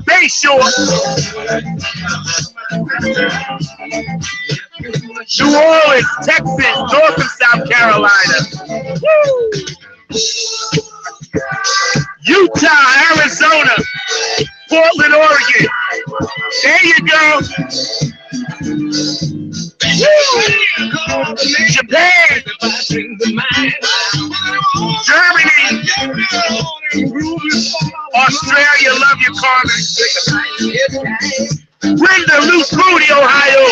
[SPEAKER 1] Bayshore, New Orleans, Texas, North and South Carolina, woo! Utah, Arizona, Portland, Oregon. There you go. Woo! Japan, Germany, Australia, love you, Carmen. Brenda, Luce Moody, Ohio.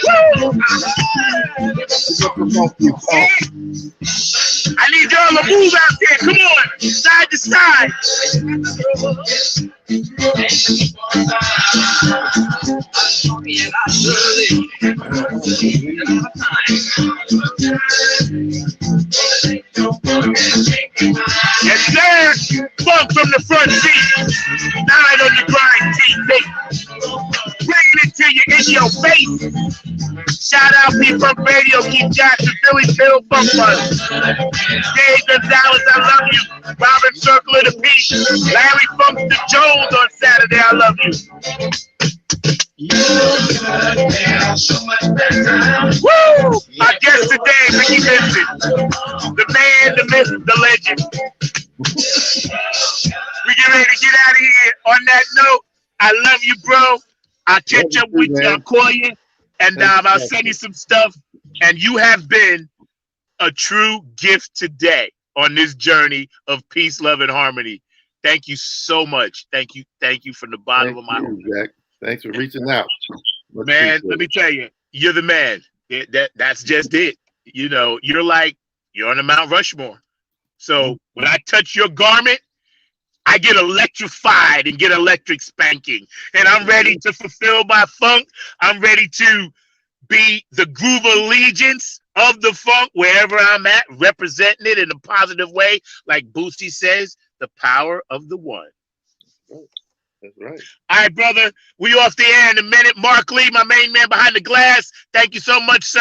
[SPEAKER 1] Woo! I need y'all to move out there. Come on, side to side. Yes, sir. Funk from the front seat. Night on the grind TV. Bringing it to you in your face. Shout out P-Funk Radio, Keith Jackson, Philly Phil Funk Buzz. Dave Gonzalez, I love you. Robin Circle of the Peace. Larry Funkster Jones on Saturday, I love you. Woo! Our guest today, Ricky Vincent. The man, the myth, the legend. We get ready to get out of here. On that note, I love you, bro. I'll catch up with you. I'll call you. And I'll send you some stuff. And you have been a true gift today on this journey of peace, love, and harmony. Thank you so much. Thank you from the bottom of my heart.
[SPEAKER 2] Jack. Thanks for reaching out.
[SPEAKER 1] Man, let me tell you, you're the man. That's just it. You're on the Mount Rushmore. So when I touch your garment, I get electrified and get electric spanking. And I'm ready to fulfill my funk. I'm ready to be the groove allegiance of the funk wherever I'm at, representing it in a positive way. Like Boosie says, the power of the one.
[SPEAKER 2] That's right.
[SPEAKER 1] All right, brother. We off the air in a minute. Mark Lee, my main man behind the glass. Thank you so much, sir.